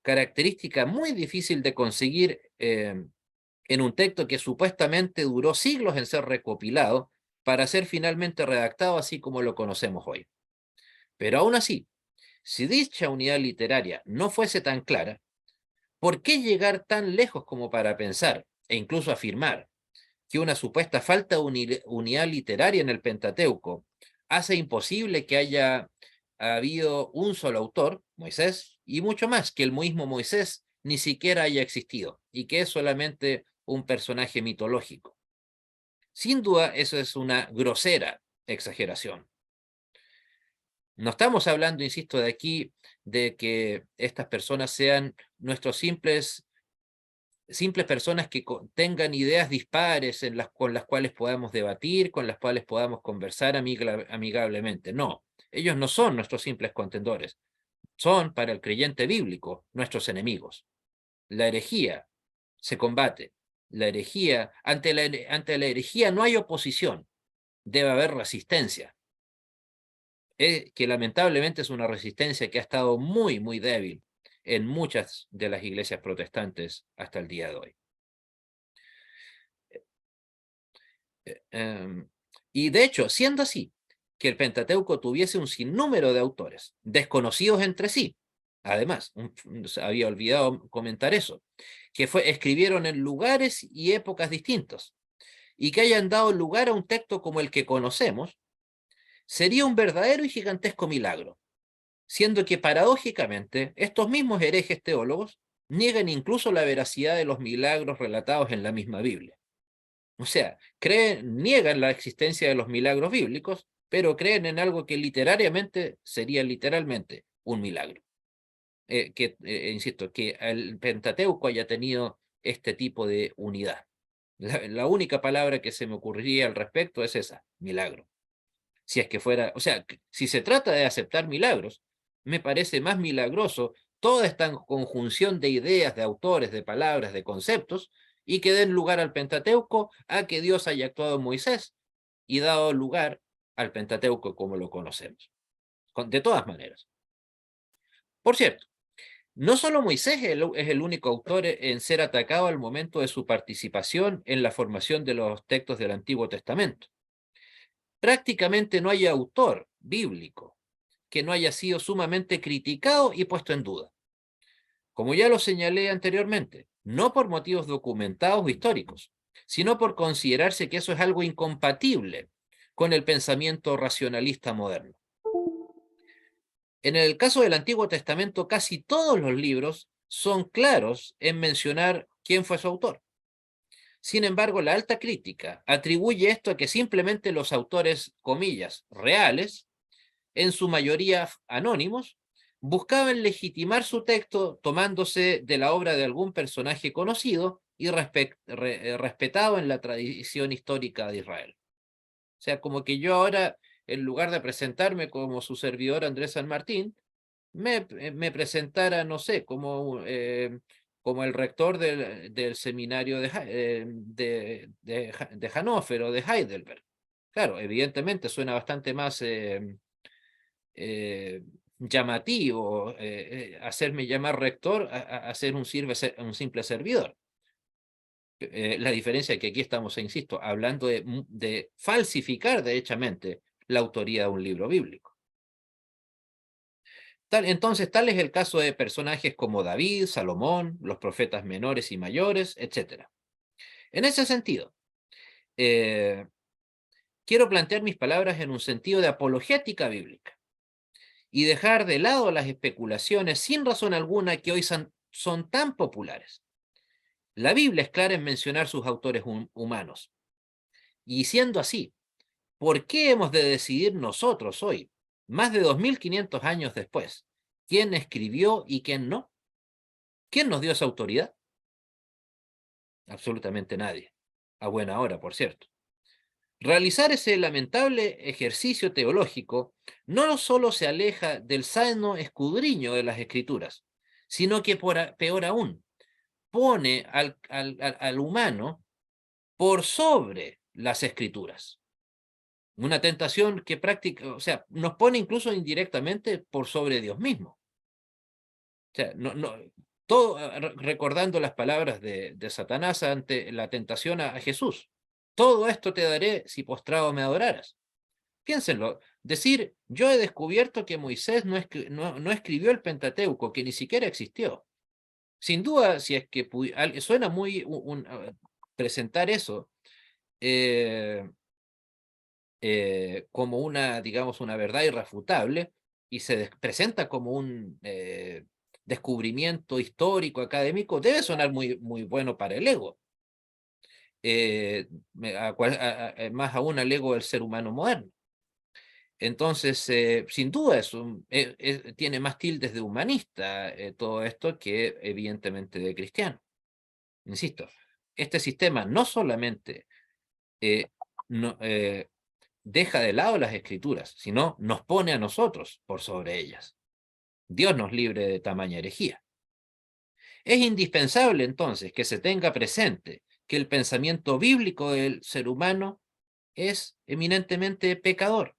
característica muy difícil de conseguir en un texto que supuestamente duró siglos en ser recopilado para ser finalmente redactado así como lo conocemos hoy. Pero aún así, si dicha unidad literaria no fuese tan clara, ¿por qué llegar tan lejos como para pensar e incluso afirmar que una supuesta falta de unidad literaria en el Pentateuco hace imposible que haya habido un solo autor, Moisés, y mucho más, que el mismo Moisés ni siquiera haya existido y que es solamente un personaje mitológico? Sin duda, eso es una grosera exageración. No estamos hablando, insisto, de aquí de que estas personas sean nuestros simples personas que tengan ideas dispares con las cuales podamos debatir, con las cuales podamos conversar amigablemente. No, ellos no son nuestros simples contendores. Son, para el creyente bíblico, nuestros enemigos. La herejía se combate. Ante la herejía no hay oposición, debe haber resistencia. Que lamentablemente es una resistencia que ha estado muy, muy débil en muchas de las iglesias protestantes hasta el día de hoy. Y de hecho, siendo así, que el Pentateuco tuviese un sinnúmero de autores, desconocidos entre sí, además, se había olvidado comentar eso, que escribieron en lugares y épocas distintos, y que hayan dado lugar a un texto como el que conocemos, sería un verdadero y gigantesco milagro, siendo que paradójicamente estos mismos herejes teólogos niegan incluso la veracidad de los milagros relatados en la misma Biblia. O sea, niegan la existencia de los milagros bíblicos, pero creen en algo que sería literalmente un milagro. Insisto, que el Pentateuco haya tenido este tipo de unidad. La única palabra que se me ocurriría al respecto es esa, milagro. Si es que fuera, o sea, si se trata de aceptar milagros, me parece más milagroso toda esta conjunción de ideas, de autores, de palabras, de conceptos, y que den lugar al Pentateuco a que Dios haya actuado en Moisés y dado lugar al Pentateuco como lo conocemos. De todas maneras. Por cierto, no solo Moisés es el único autor en ser atacado al momento de su participación en la formación de los textos del Antiguo Testamento. Prácticamente no hay autor bíblico que no haya sido sumamente criticado y puesto en duda. Como ya lo señalé anteriormente, no por motivos documentados o históricos, sino por considerarse que eso es algo incompatible con el pensamiento racionalista moderno. En el caso del Antiguo Testamento, casi todos los libros son claros en mencionar quién fue su autor. Sin embargo, la alta crítica atribuye esto a que simplemente los autores, comillas, reales, en su mayoría anónimos, buscaban legitimar su texto tomándose de la obra de algún personaje conocido y respetado en la tradición histórica de Israel. O sea, como que yo ahora, en lugar de presentarme como su servidor Andrés San Martín, me presentara, no sé, como el rector del seminario de Hannover o de Heidelberg. Claro, evidentemente suena bastante más llamativo hacerme llamar rector a ser un simple servidor. La diferencia es que aquí estamos, insisto, hablando de falsificar derechamente la autoría de un libro bíblico. Entonces, tal es el caso de personajes como David, Salomón, los profetas menores y mayores, etc. En ese sentido, quiero plantear mis palabras en un sentido de apologética bíblica y dejar de lado las especulaciones sin razón alguna que hoy son tan populares. La Biblia es clara en mencionar sus autores humanos. Y siendo así, ¿por qué hemos de decidir nosotros hoy, más de 2500 años después, quién escribió y quién no? ¿Quién nos dio esa autoridad? Absolutamente nadie. A buena hora, por cierto. Realizar ese lamentable ejercicio teológico no solo se aleja del sano escudriño de las Escrituras, sino que, peor aún, pone al humano por sobre las Escrituras. Una tentación que o sea, nos pone incluso indirectamente por sobre Dios mismo. O sea, todo recordando las palabras de Satanás ante la tentación a Jesús. Todo esto te daré si postrado me adoraras. Piénsenlo, decir, yo he descubierto que Moisés no escribió el Pentateuco, que ni siquiera existió. Sin duda, si es que suena muy presentar eso como una, digamos, una verdad irrefutable, y se presenta como un descubrimiento histórico, académico, debe sonar muy, muy bueno para el ego. Más aún al ego del ser humano moderno. Entonces, sin duda, tiene más tildes de humanista todo esto que evidentemente de cristiano. Insisto, este sistema no solamente deja de lado las escrituras, sino nos pone a nosotros por sobre ellas. Dios nos libre de tamaña herejía. Es indispensable entonces que se tenga presente que el pensamiento bíblico del ser humano es eminentemente pecador.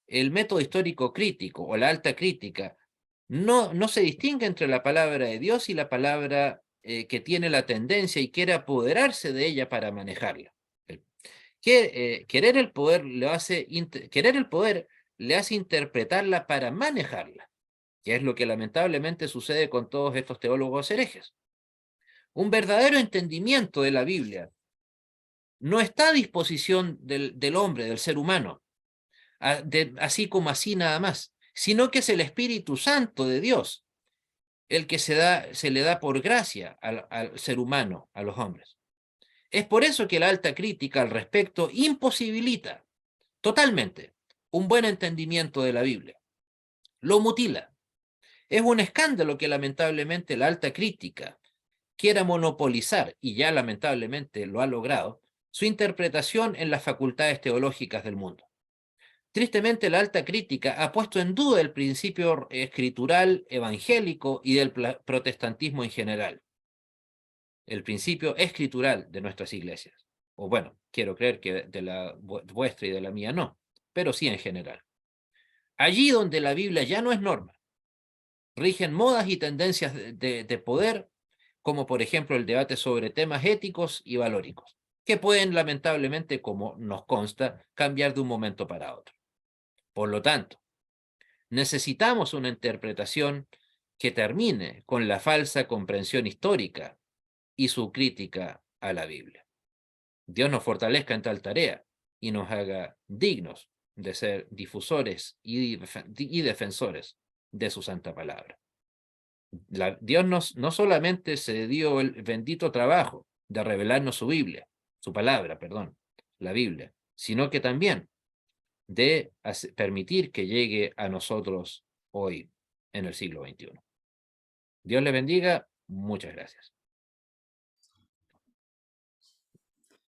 El método histórico crítico o la alta crítica no se distingue entre la palabra de Dios y la palabra que tiene la tendencia y quiere apoderarse de ella para manejarla. Querer el poder le hace interpretarla para manejarla, que es lo que lamentablemente sucede con todos estos teólogos herejes. Un verdadero entendimiento de la Biblia no está a disposición del hombre, del ser humano, así como así nada más, sino que es el Espíritu Santo de Dios el que se le da por gracia al ser humano, a los hombres. Es por eso que la alta crítica al respecto imposibilita totalmente un buen entendimiento de la Biblia. Lo mutila. Es un escándalo que lamentablemente la alta crítica quiera monopolizar, y ya lamentablemente lo ha logrado, su interpretación en las facultades teológicas del mundo. Tristemente, la alta crítica ha puesto en duda el principio escritural evangélico y del protestantismo en general. El principio escritural de nuestras iglesias. O bueno, quiero creer que de la vuestra y de la mía no, pero sí en general. Allí donde la Biblia ya no es norma, rigen modas y tendencias de poder, como por ejemplo el debate sobre temas éticos y valóricos, que pueden lamentablemente, como nos consta, cambiar de un momento para otro. Por lo tanto, necesitamos una interpretación que termine con la falsa comprensión histórica y su crítica a la Biblia. Dios nos fortalezca en tal tarea y nos haga dignos de ser difusores y defensores de su santa palabra. Dios no solamente se dio el bendito trabajo de revelarnos su Biblia, su palabra, perdón, la Biblia, sino que también de permitir que llegue a nosotros hoy, en el siglo XXI. Dios le bendiga. Muchas gracias.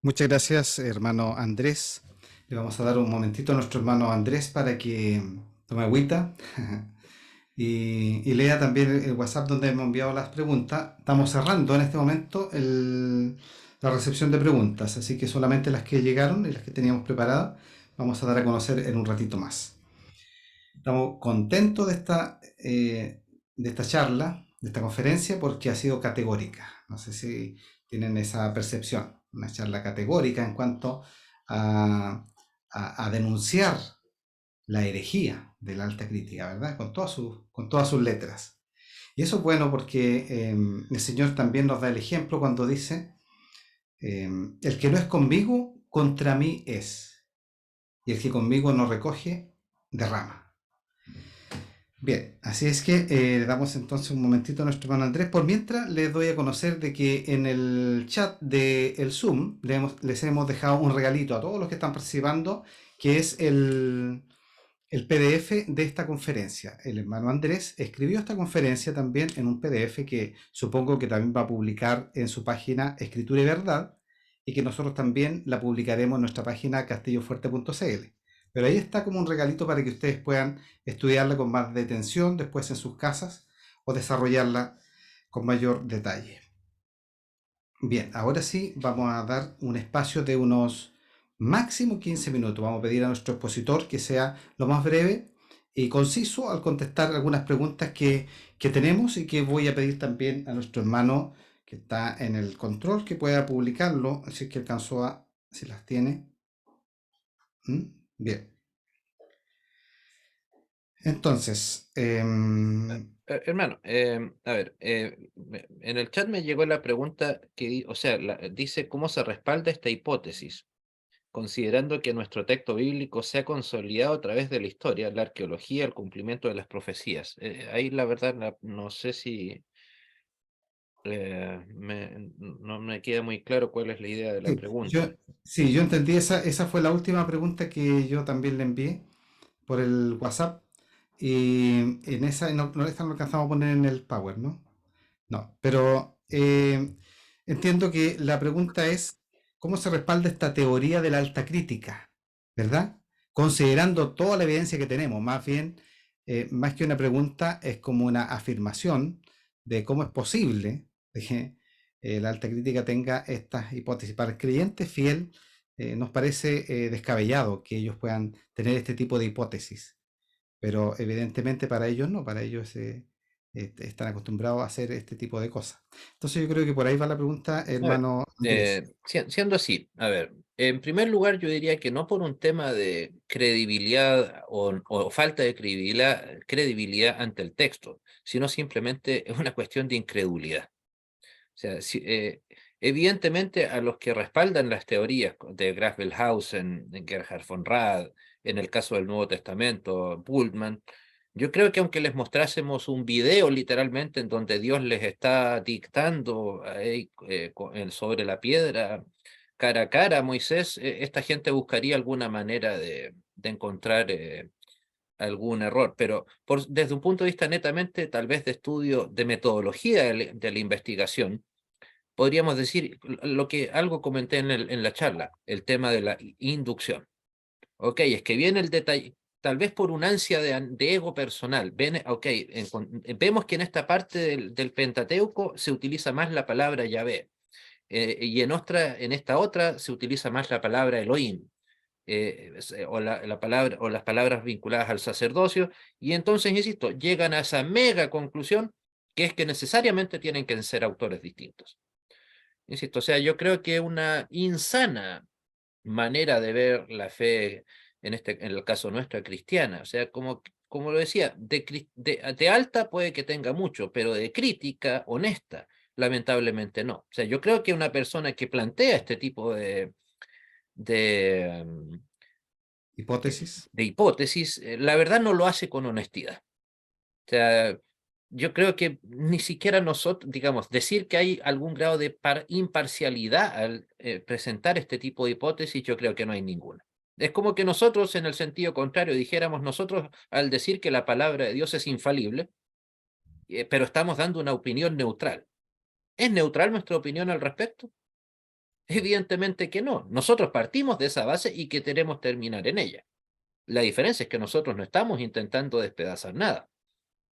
Muchas gracias, hermano Andrés. Le vamos a dar un momentito a nuestro hermano Andrés para que tome agüita y lea también el WhatsApp donde hemos enviado las preguntas. Estamos cerrando en este momento la recepción de preguntas, así que solamente las que llegaron y las que teníamos preparadas vamos a dar a conocer en un ratito más. Estamos contentos de esta charla, de esta conferencia, porque ha sido categórica. No sé si tienen esa percepción. Una charla categórica en cuanto a, a denunciar la herejía de la alta crítica, ¿verdad? Con todas sus letras. Y eso es bueno porque el Señor también nos da el ejemplo cuando dice, el que no es conmigo, contra mí es. Y el que conmigo no recoge, derrama. Bien, así es que le damos entonces un momentito a nuestro hermano Andrés. Por mientras, les doy a conocer de que en el chat del Zoom les hemos dejado un regalito a todos los que están participando, que es el PDF de esta conferencia. El hermano Andrés escribió esta conferencia también en un PDF que supongo que también va a publicar en su página Escritura y Verdad, y que nosotros también la publicaremos en nuestra página castillofuerte.cl. Pero ahí está como un regalito para que ustedes puedan estudiarla con más detención después en sus casas o desarrollarla con mayor detalle. Bien, ahora sí vamos a dar un espacio de unos máximo 15 minutos. Vamos a pedir a nuestro expositor que sea lo más breve y conciso al contestar algunas preguntas que tenemos, y que voy a pedir también a nuestro hermano que está en el control que pueda publicarlo, si es que alcanzó si las tiene. Bien, entonces, Hermano, a ver, en el chat me llegó la pregunta que, o sea, dice cómo se respalda esta hipótesis, considerando que nuestro texto bíblico se ha consolidado a través de la historia, la arqueología, el cumplimiento de las profecías. Ahí la verdad no sé si no me queda muy claro cuál es la idea de la sí, pregunta. sí, yo entendí, esa fue la última pregunta que yo también le envié por el WhatsApp. Y en esa esta no alcanzamos a poner en el Power, ¿no? No, pero entiendo que la pregunta es, ¿cómo se respalda esta teoría de la alta crítica? ¿Verdad? Considerando toda la evidencia que tenemos, más bien, más que una pregunta, es como una afirmación de cómo es posible de que la alta crítica tenga estas hipótesis. Para el creyente fiel, nos parece descabellado que ellos puedan tener este tipo de hipótesis, pero evidentemente para ellos no, para ellos están acostumbrados a hacer este tipo de cosas. Entonces yo creo que por ahí va la pregunta, A ver, hermano Andrés. siendo así, a ver, en primer lugar yo diría que no por un tema de credibilidad o falta de credibilidad ante el texto, sino simplemente es una cuestión de incredulidad. O sea, evidentemente a los que respaldan las teorías de Graf Wellhausen, de Gerhard von Rad, en el caso del Nuevo Testamento, Bultmann, yo creo que aunque les mostrásemos un video literalmente en donde Dios les está dictando ahí, sobre la piedra, cara a cara a Moisés, esta gente buscaría alguna manera de encontrar algún error, pero desde un punto de vista netamente tal vez de estudio de metodología de la investigación, podríamos decir lo que algo comenté en la charla, el tema de la inducción. Ok, es que viene el detalle, tal vez por un ansia de ego personal. Ok, vemos que en esta parte del Pentateuco se utiliza más la palabra Yahvé, y en esta otra se utiliza más la palabra Elohim, o la palabra, o las palabras vinculadas al sacerdocio, y entonces, insisto, llegan a esa mega conclusión que es que necesariamente tienen que ser autores distintos. Insisto, o sea, yo creo que una insana manera de ver la fe, en el caso nuestra, cristiana. O sea, como lo decía, de alta puede que tenga mucho, pero de crítica honesta, lamentablemente no. O sea, yo creo que una persona que plantea este tipo de, mm, Hipótesis. de hipótesis, la verdad no lo hace con honestidad. O sea, yo creo que ni siquiera nosotros, digamos, decir que hay algún grado de imparcialidad al presentar este tipo de hipótesis, yo creo que no hay ninguna. Es como que nosotros, en el sentido contrario, dijéramos nosotros al decir que la palabra de Dios es infalible, pero estamos dando una opinión neutral. ¿Es neutral nuestra opinión al respecto? Evidentemente que no. Nosotros partimos de esa base y que queremos terminar en ella. La diferencia es que nosotros no estamos intentando despedazar nada,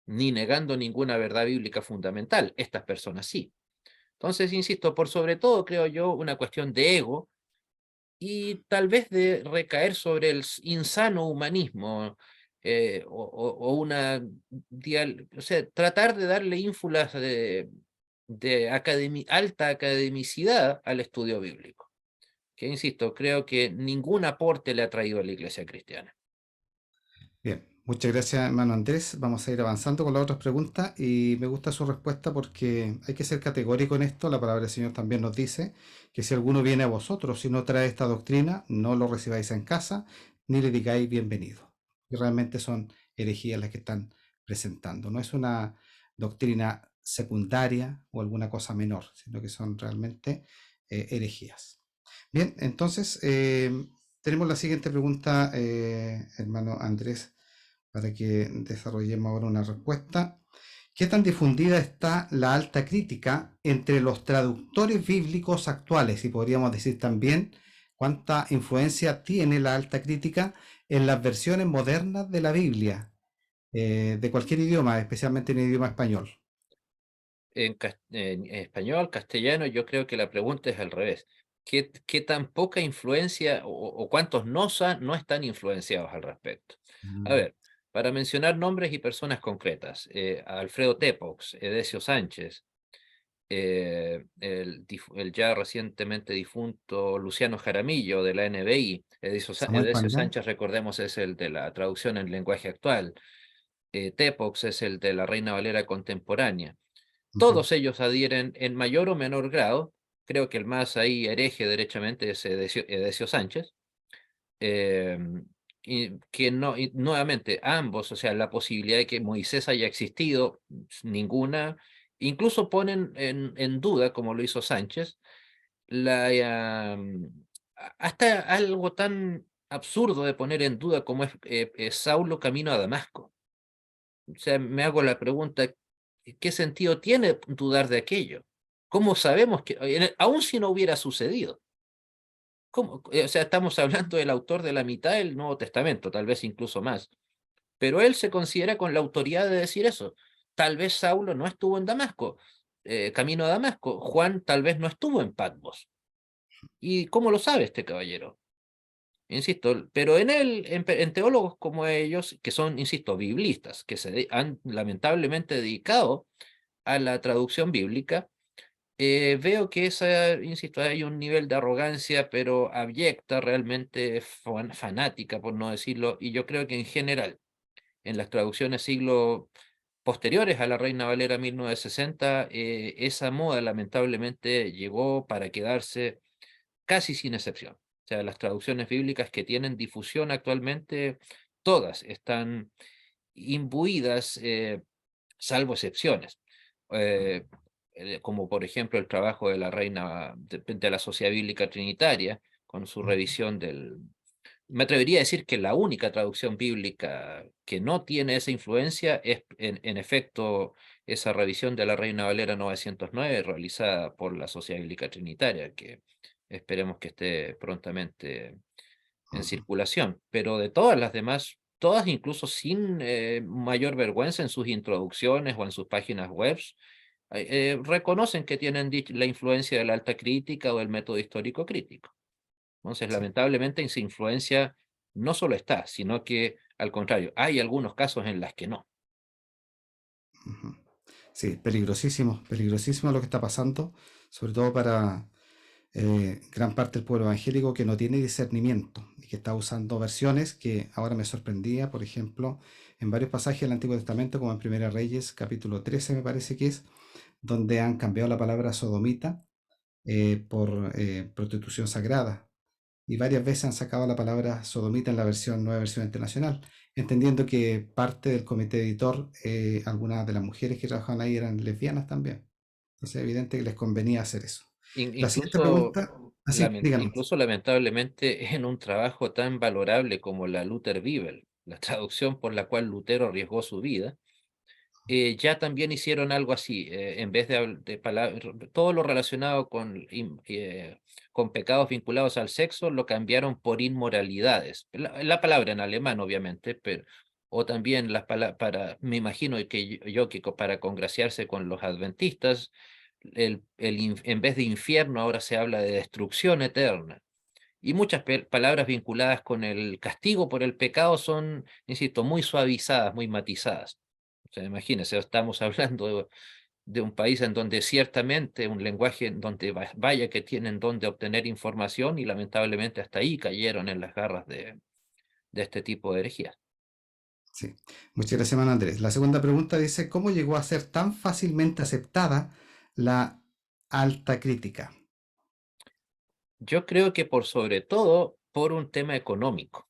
ni negando ninguna verdad bíblica fundamental. Estas personas sí. Entonces, insisto, por sobre todo, creo yo, una cuestión de ego y tal vez de recaer sobre el insano humanismo, o una, o sea, tratar de darle ínfulas de alta academicidad al estudio bíblico, que insisto, creo que ningún aporte le ha traído a la Iglesia cristiana. Bien, muchas gracias, hermano Andrés. Vamos a ir avanzando con las otras preguntas y me gusta su respuesta porque hay que ser categórico en esto. La palabra del Señor también nos dice que si alguno viene a vosotros y no trae esta doctrina, no lo recibáis en casa ni le digáis bienvenido. Y realmente son herejías las que están presentando. No es una doctrina secundaria o alguna cosa menor, sino que son realmente herejías. Bien, entonces tenemos la siguiente pregunta, hermano Andrés, para que desarrollemos ahora una respuesta. ¿Qué tan difundida está la alta crítica entre los traductores bíblicos actuales? Y podríamos decir también cuánta influencia tiene la alta crítica en las versiones modernas de la Biblia, de cualquier idioma, especialmente en el idioma español. En español, castellano, yo creo que la pregunta es al revés. ¿Qué tan poca influencia o cuántos no están influenciados al respecto? A Mm. ver, para mencionar nombres y personas concretas, Alfredo Tepox, Edesio Sánchez, el ya recientemente difunto Luciano Jaramillo de la NBI, Samuel Edesio Pangán. Sánchez, recordemos, es el de la traducción en lenguaje actual, Tepox es el de la Reina Valera contemporánea. Ujú. Todos ellos adhieren en mayor o menor grado, creo que el más ahí hereje derechamente es Edesio Sánchez, eh, y que no, y nuevamente ambos, o sea, la posibilidad de que Moisés haya existido, ninguna, incluso ponen en duda, como lo hizo Sánchez, hasta algo tan absurdo de poner en duda como es Saulo camino a Damasco. O sea, me hago la pregunta, ¿qué sentido tiene dudar de aquello? ¿Cómo sabemos que, aun si no hubiera sucedido? ¿Cómo? O sea, estamos hablando del autor de la mitad del Nuevo Testamento, tal vez incluso más, pero él se considera con la autoridad de decir eso. Tal vez Saulo no estuvo en Damasco, camino a Damasco. Juan tal vez no estuvo en Patmos. ¿Y cómo lo sabe este caballero? Insisto, pero en teólogos como ellos, que son, insisto, biblistas, que han lamentablemente dedicado a la traducción bíblica, veo que insisto, hay un nivel de arrogancia, pero abyecta, realmente fanática, por no decirlo, y yo creo que en general, en las traducciones siglo posteriores a la Reina Valera 1960, esa moda lamentablemente llegó para quedarse casi sin excepción. O sea, las traducciones bíblicas que tienen difusión actualmente, todas están imbuidas, salvo excepciones, eh, como por ejemplo el trabajo de la Reina de la Sociedad Bíblica Trinitaria, con su revisión me atrevería a decir que la única traducción bíblica que no tiene esa influencia es, en efecto, esa revisión de la Reina Valera 909 realizada por la Sociedad Bíblica Trinitaria, que esperemos que esté prontamente en Ujú. circulación. Pero de todas las demás, todas incluso sin mayor vergüenza en sus introducciones o en sus páginas web, reconocen que tienen la influencia de la alta crítica o del método histórico crítico. Entonces, Sí. lamentablemente, esa influencia no solo está, sino que, al contrario, hay algunos casos en las que no. Ujú. Sí, peligrosísimo, peligrosísimo lo que está pasando, sobre todo para gran parte del pueblo evangélico que no tiene discernimiento y que está usando versiones que ahora me sorprendía, por ejemplo, en varios pasajes del Antiguo Testamento, como en Primera Reyes, capítulo 13 me parece que es, donde han cambiado la palabra sodomita por prostitución sagrada. Y varias veces han sacado la palabra sodomita en la versión, nueva versión internacional, entendiendo que parte del comité editor, algunas de las mujeres que trabajaban ahí eran lesbianas también. Entonces es evidente que les convenía hacer eso. La siguiente Incluso, pregunta, así, díganos. incluso lamentablemente en un trabajo tan valorable como la Luther Bibel, la traducción por la cual Lutero arriesgó su vida, ya también hicieron algo así, en vez todo lo relacionado con pecados vinculados al sexo, lo cambiaron por inmoralidades. La palabra en alemán, obviamente, pero, o también las palabras me imagino que para congraciarse con los adventistas, en vez de infierno ahora se habla de destrucción eterna. Y muchas palabras vinculadas con el castigo por el pecado son, insisto, muy suavizadas, muy matizadas. O sea, imagínense, estamos hablando de un país en donde ciertamente un lenguaje en donde vaya que tienen donde obtener información y lamentablemente hasta ahí cayeron en las garras de este tipo de herejías. Sí. Muchas gracias, hermano Andrés. La segunda pregunta dice, ¿cómo llegó a ser tan fácilmente aceptada la alta crítica? Yo creo que por sobre todo por un tema económico.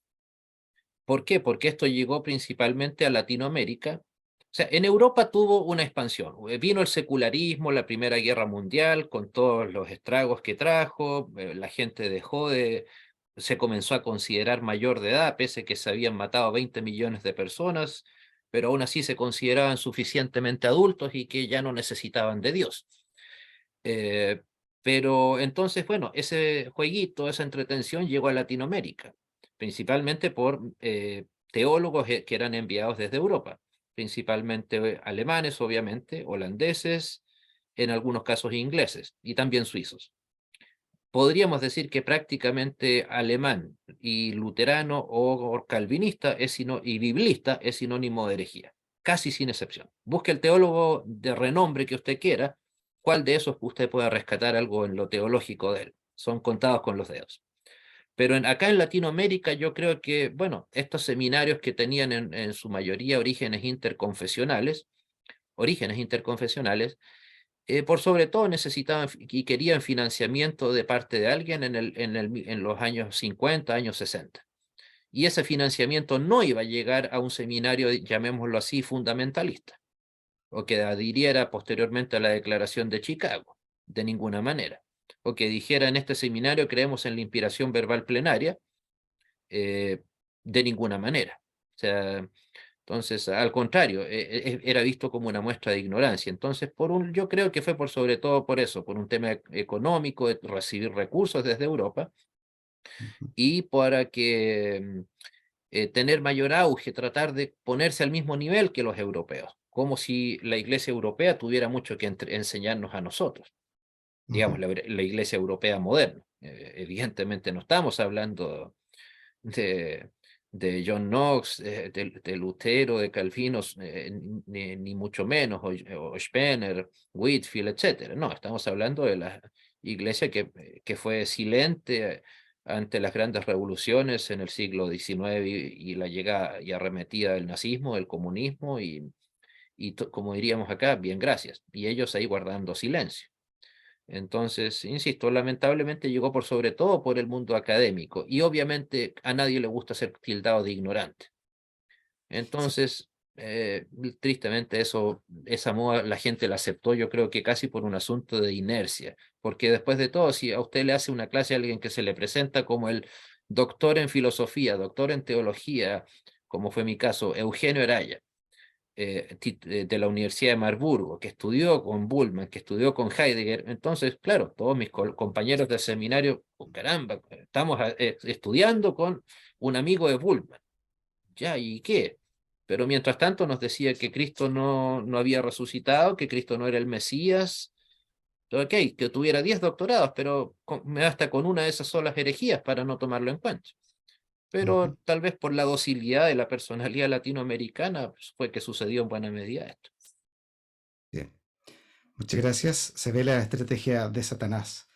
¿Por qué? Porque esto llegó principalmente a Latinoamérica. O sea, en Europa tuvo una expansión. Vino el secularismo, la Primera Guerra Mundial, con todos los estragos que trajo. La gente se comenzó a considerar mayor de edad, pese que se habían matado 20 millones de personas, pero aún así se consideraban suficientemente adultos y que ya no necesitaban de Dios. Eh, pero entonces, bueno, ese jueguito, esa entretención llegó a Latinoamérica, principalmente por teólogos que eran enviados desde Europa, principalmente alemanes, obviamente, holandeses, en algunos casos ingleses y también suizos. Podríamos decir que prácticamente alemán y luterano o calvinista y biblista es sinónimo de herejía, casi sin excepción. Busque el teólogo de renombre que usted quiera, cuál de esos usted pueda rescatar algo en lo teológico de él. Son contados con los dedos. Pero acá en Latinoamérica yo creo que, bueno, estos seminarios que tenían en su mayoría orígenes interconfesionales, por sobre todo necesitaban y querían financiamiento de parte de alguien en los años 50, años 60. Y ese financiamiento no iba a llegar a un seminario, llamémoslo así, fundamentalista, o que adhiriera posteriormente a la Declaración de Chicago, de ninguna manera. O que dijera en este seminario creemos en la inspiración verbal plenaria, eh, de ninguna manera. O sea, entonces, al contrario, era visto como una muestra de ignorancia. Entonces, yo creo que fue por sobre todo por eso, por un tema económico, de recibir recursos desde Europa Ujú. y para que tener mayor auge, tratar de ponerse al mismo nivel que los europeos, como si la Iglesia europea tuviera mucho que enseñarnos a nosotros, digamos, Ujú. la Iglesia europea moderna. Evidentemente no estamos hablando de, de John Knox, de Lutero, de Calvino, ni mucho menos, o Spener, Whitfield, etcétera. No, estamos hablando de la iglesia que fue silente ante las grandes revoluciones en el siglo XIX y la llegada y arremetida del nazismo, del comunismo como diríamos acá, bien, gracias. Y ellos ahí guardando silencio. Entonces, insisto, lamentablemente llegó por sobre todo por el mundo académico y obviamente a nadie le gusta ser tildado de ignorante. Sí. Entonces, tristemente esa moda la gente la aceptó, yo creo que casi por un asunto de inercia, porque después de todo, si a usted le hace una clase a alguien que se le presenta como el doctor en filosofía, doctor en teología, como fue mi caso, Eugenio Araya, de la Universidad de Marburgo, que estudió con Bullmann, que estudió con Heidegger. Entonces, claro, todos mis compañeros del seminario, oh, caramba, estamos estudiando con un amigo de Bullmann. Ya, ¿y qué? Pero mientras tanto nos decía que Cristo no había resucitado, que Cristo no era el Mesías. Ok, que tuviera 10 doctorados, pero me basta con una de esas solas herejías para no tomarlo en cuenta. Ujú. Pero tal vez por la docilidad de la personalidad latinoamericana, pues, fue que sucedió en buena medida esto. Bien. Muchas gracias. Se ve la estrategia de Satanás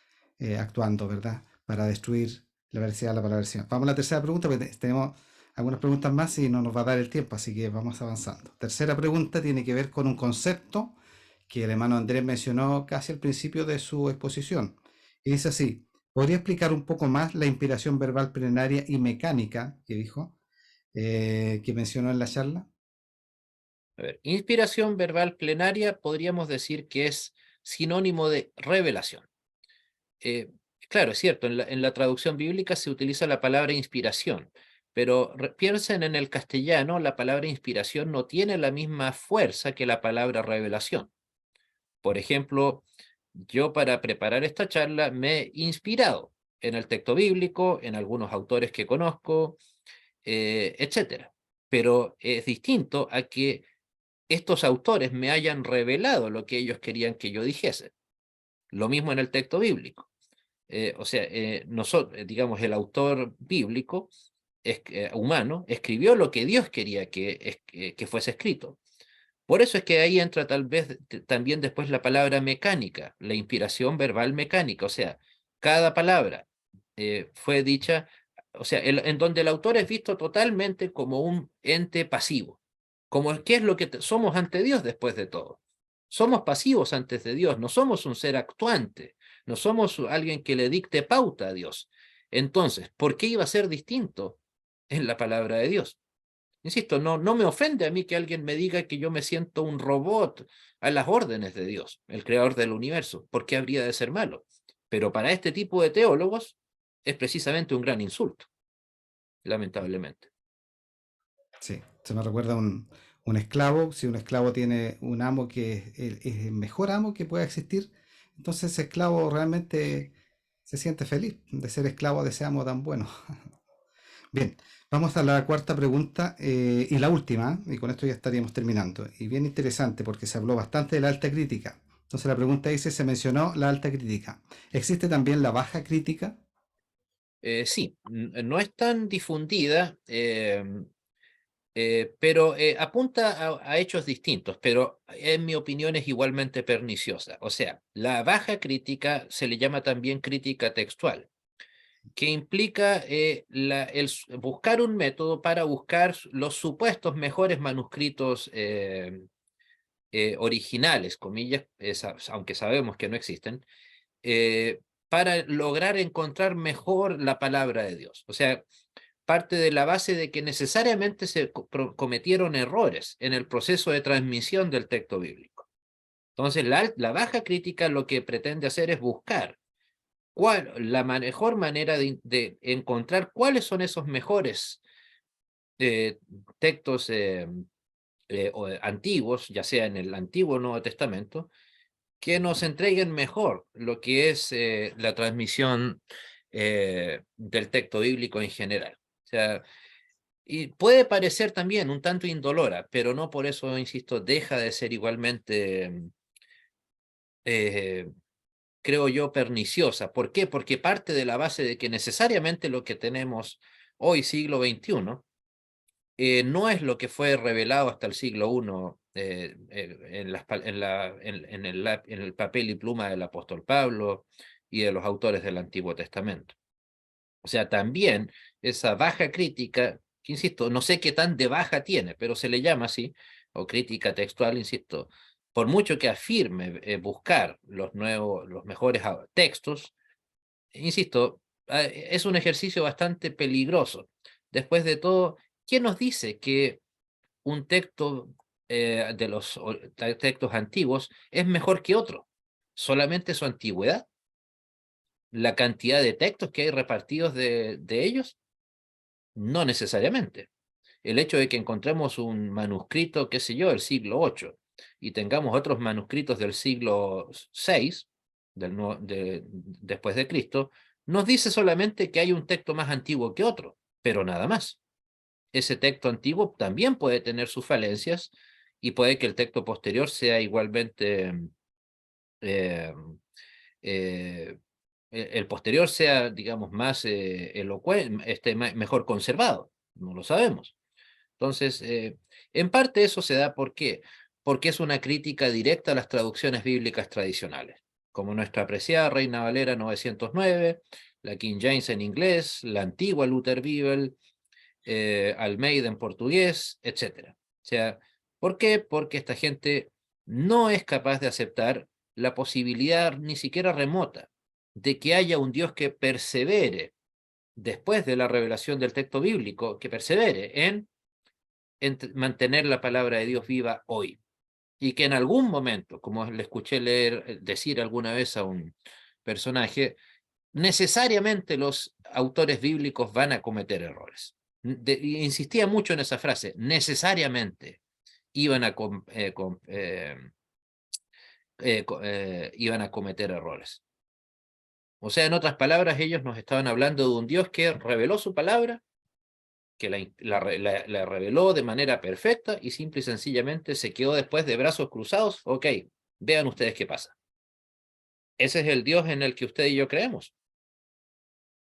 actuando, ¿verdad? Para destruir la veracidad de la palabra del Señor. Vamos a la tercera pregunta, porque tenemos algunas preguntas más y no nos va a dar el tiempo, así que vamos avanzando. Tercera pregunta tiene que ver con un concepto que el hermano Andrés mencionó casi al principio de su exposición. Y dice así, ¿podría explicar un poco más la inspiración verbal plenaria y mecánica que dijo, que mencionó en la charla? A ver, inspiración verbal plenaria podríamos decir que es sinónimo de revelación. Eh, claro, es cierto, en la traducción bíblica se utiliza la palabra inspiración, pero piensen en el castellano, la palabra inspiración no tiene la misma fuerza que la palabra revelación. Por ejemplo, yo para preparar esta charla me he inspirado en el texto bíblico, en algunos autores que conozco, etcétera. Pero es distinto a que estos autores me hayan revelado lo que ellos querían que yo dijese. Lo mismo en el texto bíblico. o sea, nosotros, digamos, el autor bíblico humano escribió lo que Dios quería que fuese escrito. Por eso es que ahí entra tal vez también después la palabra mecánica, la inspiración verbal mecánica, o sea, cada palabra fue dicha, o sea, en donde el autor es visto totalmente como un ente pasivo, como qué es lo que somos ante Dios después de todo. Somos pasivos antes de Dios, no somos un ser actuante, no somos alguien que le dicte pauta a Dios. Entonces, ¿por qué iba a ser distinto en la palabra de Dios? Insisto, no me ofende a mí que alguien me diga que yo me siento un robot a las órdenes de Dios, el creador del universo. ¿Por qué habría de ser malo? Pero para este tipo de teólogos es precisamente un gran insulto, lamentablemente. Sí, se me recuerda un esclavo. Si un esclavo tiene un amo que es el mejor amo que pueda existir, entonces ese esclavo realmente se siente feliz de ser esclavo de ese amo tan bueno. Bien, vamos a la cuarta pregunta y la última, y con esto ya estaríamos terminando. Y bien interesante porque se habló bastante de la alta crítica. Entonces la pregunta dice, se mencionó la alta crítica. ¿Existe también la baja crítica? Sí, no es tan difundida, pero apunta a hechos distintos, pero en mi opinión es igualmente perniciosa. O sea, la baja crítica se le llama también crítica textual, que implica buscar un método para buscar los supuestos mejores manuscritos originales, comillas, aunque sabemos que no existen, para lograr encontrar mejor la palabra de Dios. O sea, parte de la base de que necesariamente se cometieron errores en el proceso de transmisión del texto bíblico. Entonces, la baja crítica lo que pretende hacer es buscar la mejor manera de encontrar cuáles son esos mejores eh, textos antiguos, ya sea en el Antiguo o Nuevo Testamento, que nos entreguen mejor lo que es la transmisión del texto bíblico en general. O sea, y puede parecer también un tanto indolora, pero no por eso, insisto, deja de ser igualmente, eh, creo yo, perniciosa. ¿Por qué? Porque parte de la base de que necesariamente lo que tenemos hoy, siglo XXI, no es lo que fue revelado hasta el siglo I en el papel y pluma del apóstol Pablo y de los autores del Antiguo Testamento. O sea, también esa baja crítica, que insisto, no sé qué tan de baja tiene, pero se le llama así, o crítica textual, insisto, por mucho que afirme buscar los mejores textos, insisto, es un ejercicio bastante peligroso. Después de todo, ¿quién nos dice que un texto de los textos antiguos es mejor que otro? ¿Solamente su antigüedad? ¿La cantidad de textos que hay repartidos de ellos? No necesariamente. El hecho de que encontremos un manuscrito, qué sé yo, del siglo VIII y tengamos otros manuscritos del siglo VI, después de Cristo, nos dice solamente que hay un texto más antiguo que otro, pero nada más. Ese texto antiguo también puede tener sus falencias y puede que el texto posterior sea igualmente, eh, eh, el posterior sea, digamos, más elocuente, mejor conservado. No lo sabemos. Entonces, en parte eso se da ¿por qué? Porque es una crítica directa a las traducciones bíblicas tradicionales, como nuestra apreciada Reina Valera 909, la King James en inglés, la antigua Luther Bible, Almeida en portugués, etc. O sea, ¿por qué? Porque esta gente no es capaz de aceptar la posibilidad ni siquiera remota de que haya un Dios que persevere después de la revelación del texto bíblico, que persevere en mantener la palabra de Dios viva hoy. Y que en algún momento, como le escuché decir alguna vez a un personaje, necesariamente los autores bíblicos van a cometer errores. Insistía mucho en esa frase, necesariamente iban a, iban a cometer errores. O sea, en otras palabras, ellos nos estaban hablando de un Dios que reveló su palabra, que la reveló de manera perfecta y simple y sencillamente se quedó después de brazos cruzados. Ok, vean ustedes qué pasa. Ese es el Dios en el que usted y yo creemos.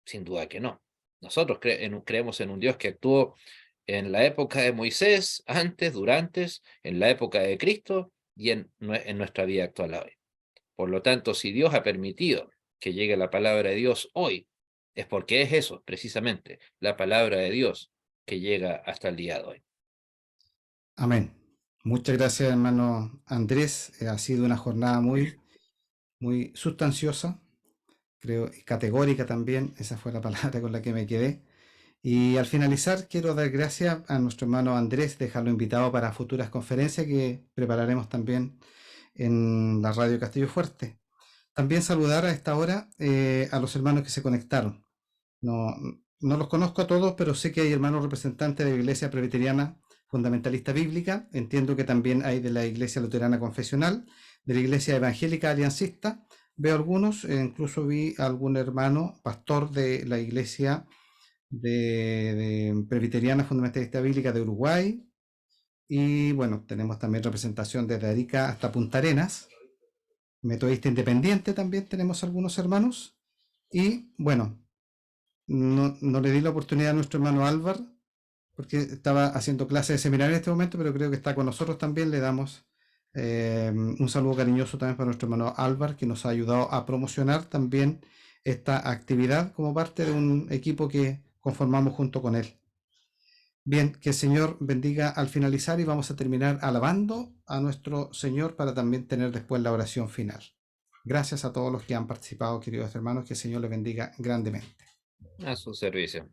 Sin duda que no. Nosotros creemos en un Dios que actuó en la época de Moisés, antes, durante, en la época de Cristo y en nuestra vida actual hoy. Por lo tanto, si Dios ha permitido que llegue la palabra de Dios hoy, es porque es eso, precisamente, la palabra de Dios que llega hasta el día de hoy. Amén. Muchas gracias, hermano Andrés. Ha sido una jornada muy sustanciosa, creo, y categórica también. Esa fue la palabra con la que me quedé. Y al finalizar, quiero dar gracias a nuestro hermano Andrés, dejarlo invitado para futuras conferencias que prepararemos también en la Radio Castillo Fuerte. También saludar a esta hora a los hermanos que se conectaron. No, no los conozco a todos, pero sé que hay hermanos representantes de la Iglesia Presbiteriana Fundamentalista Bíblica. Entiendo que también hay de la Iglesia Luterana Confesional, de la Iglesia Evangélica Aliancista. Veo algunos, incluso vi a algún hermano, pastor de la Iglesia de Presbiteriana Fundamentalista Bíblica de Uruguay. Y bueno, tenemos también representación desde Arica hasta Punta Arenas. Metodista Independiente también tenemos algunos hermanos. Y bueno, no le di la oportunidad a nuestro hermano Álvaro, porque estaba haciendo clase de seminario en este momento, pero creo que está con nosotros también. Le damos un saludo cariñoso también para nuestro hermano Álvaro, que nos ha ayudado a promocionar también esta actividad como parte de un equipo que conformamos junto con él. Bien, que el Señor bendiga al finalizar y vamos a terminar alabando a nuestro Señor para también tener después la oración final. Gracias a todos los que han participado, queridos hermanos, que el Señor les bendiga grandemente. A su servicio.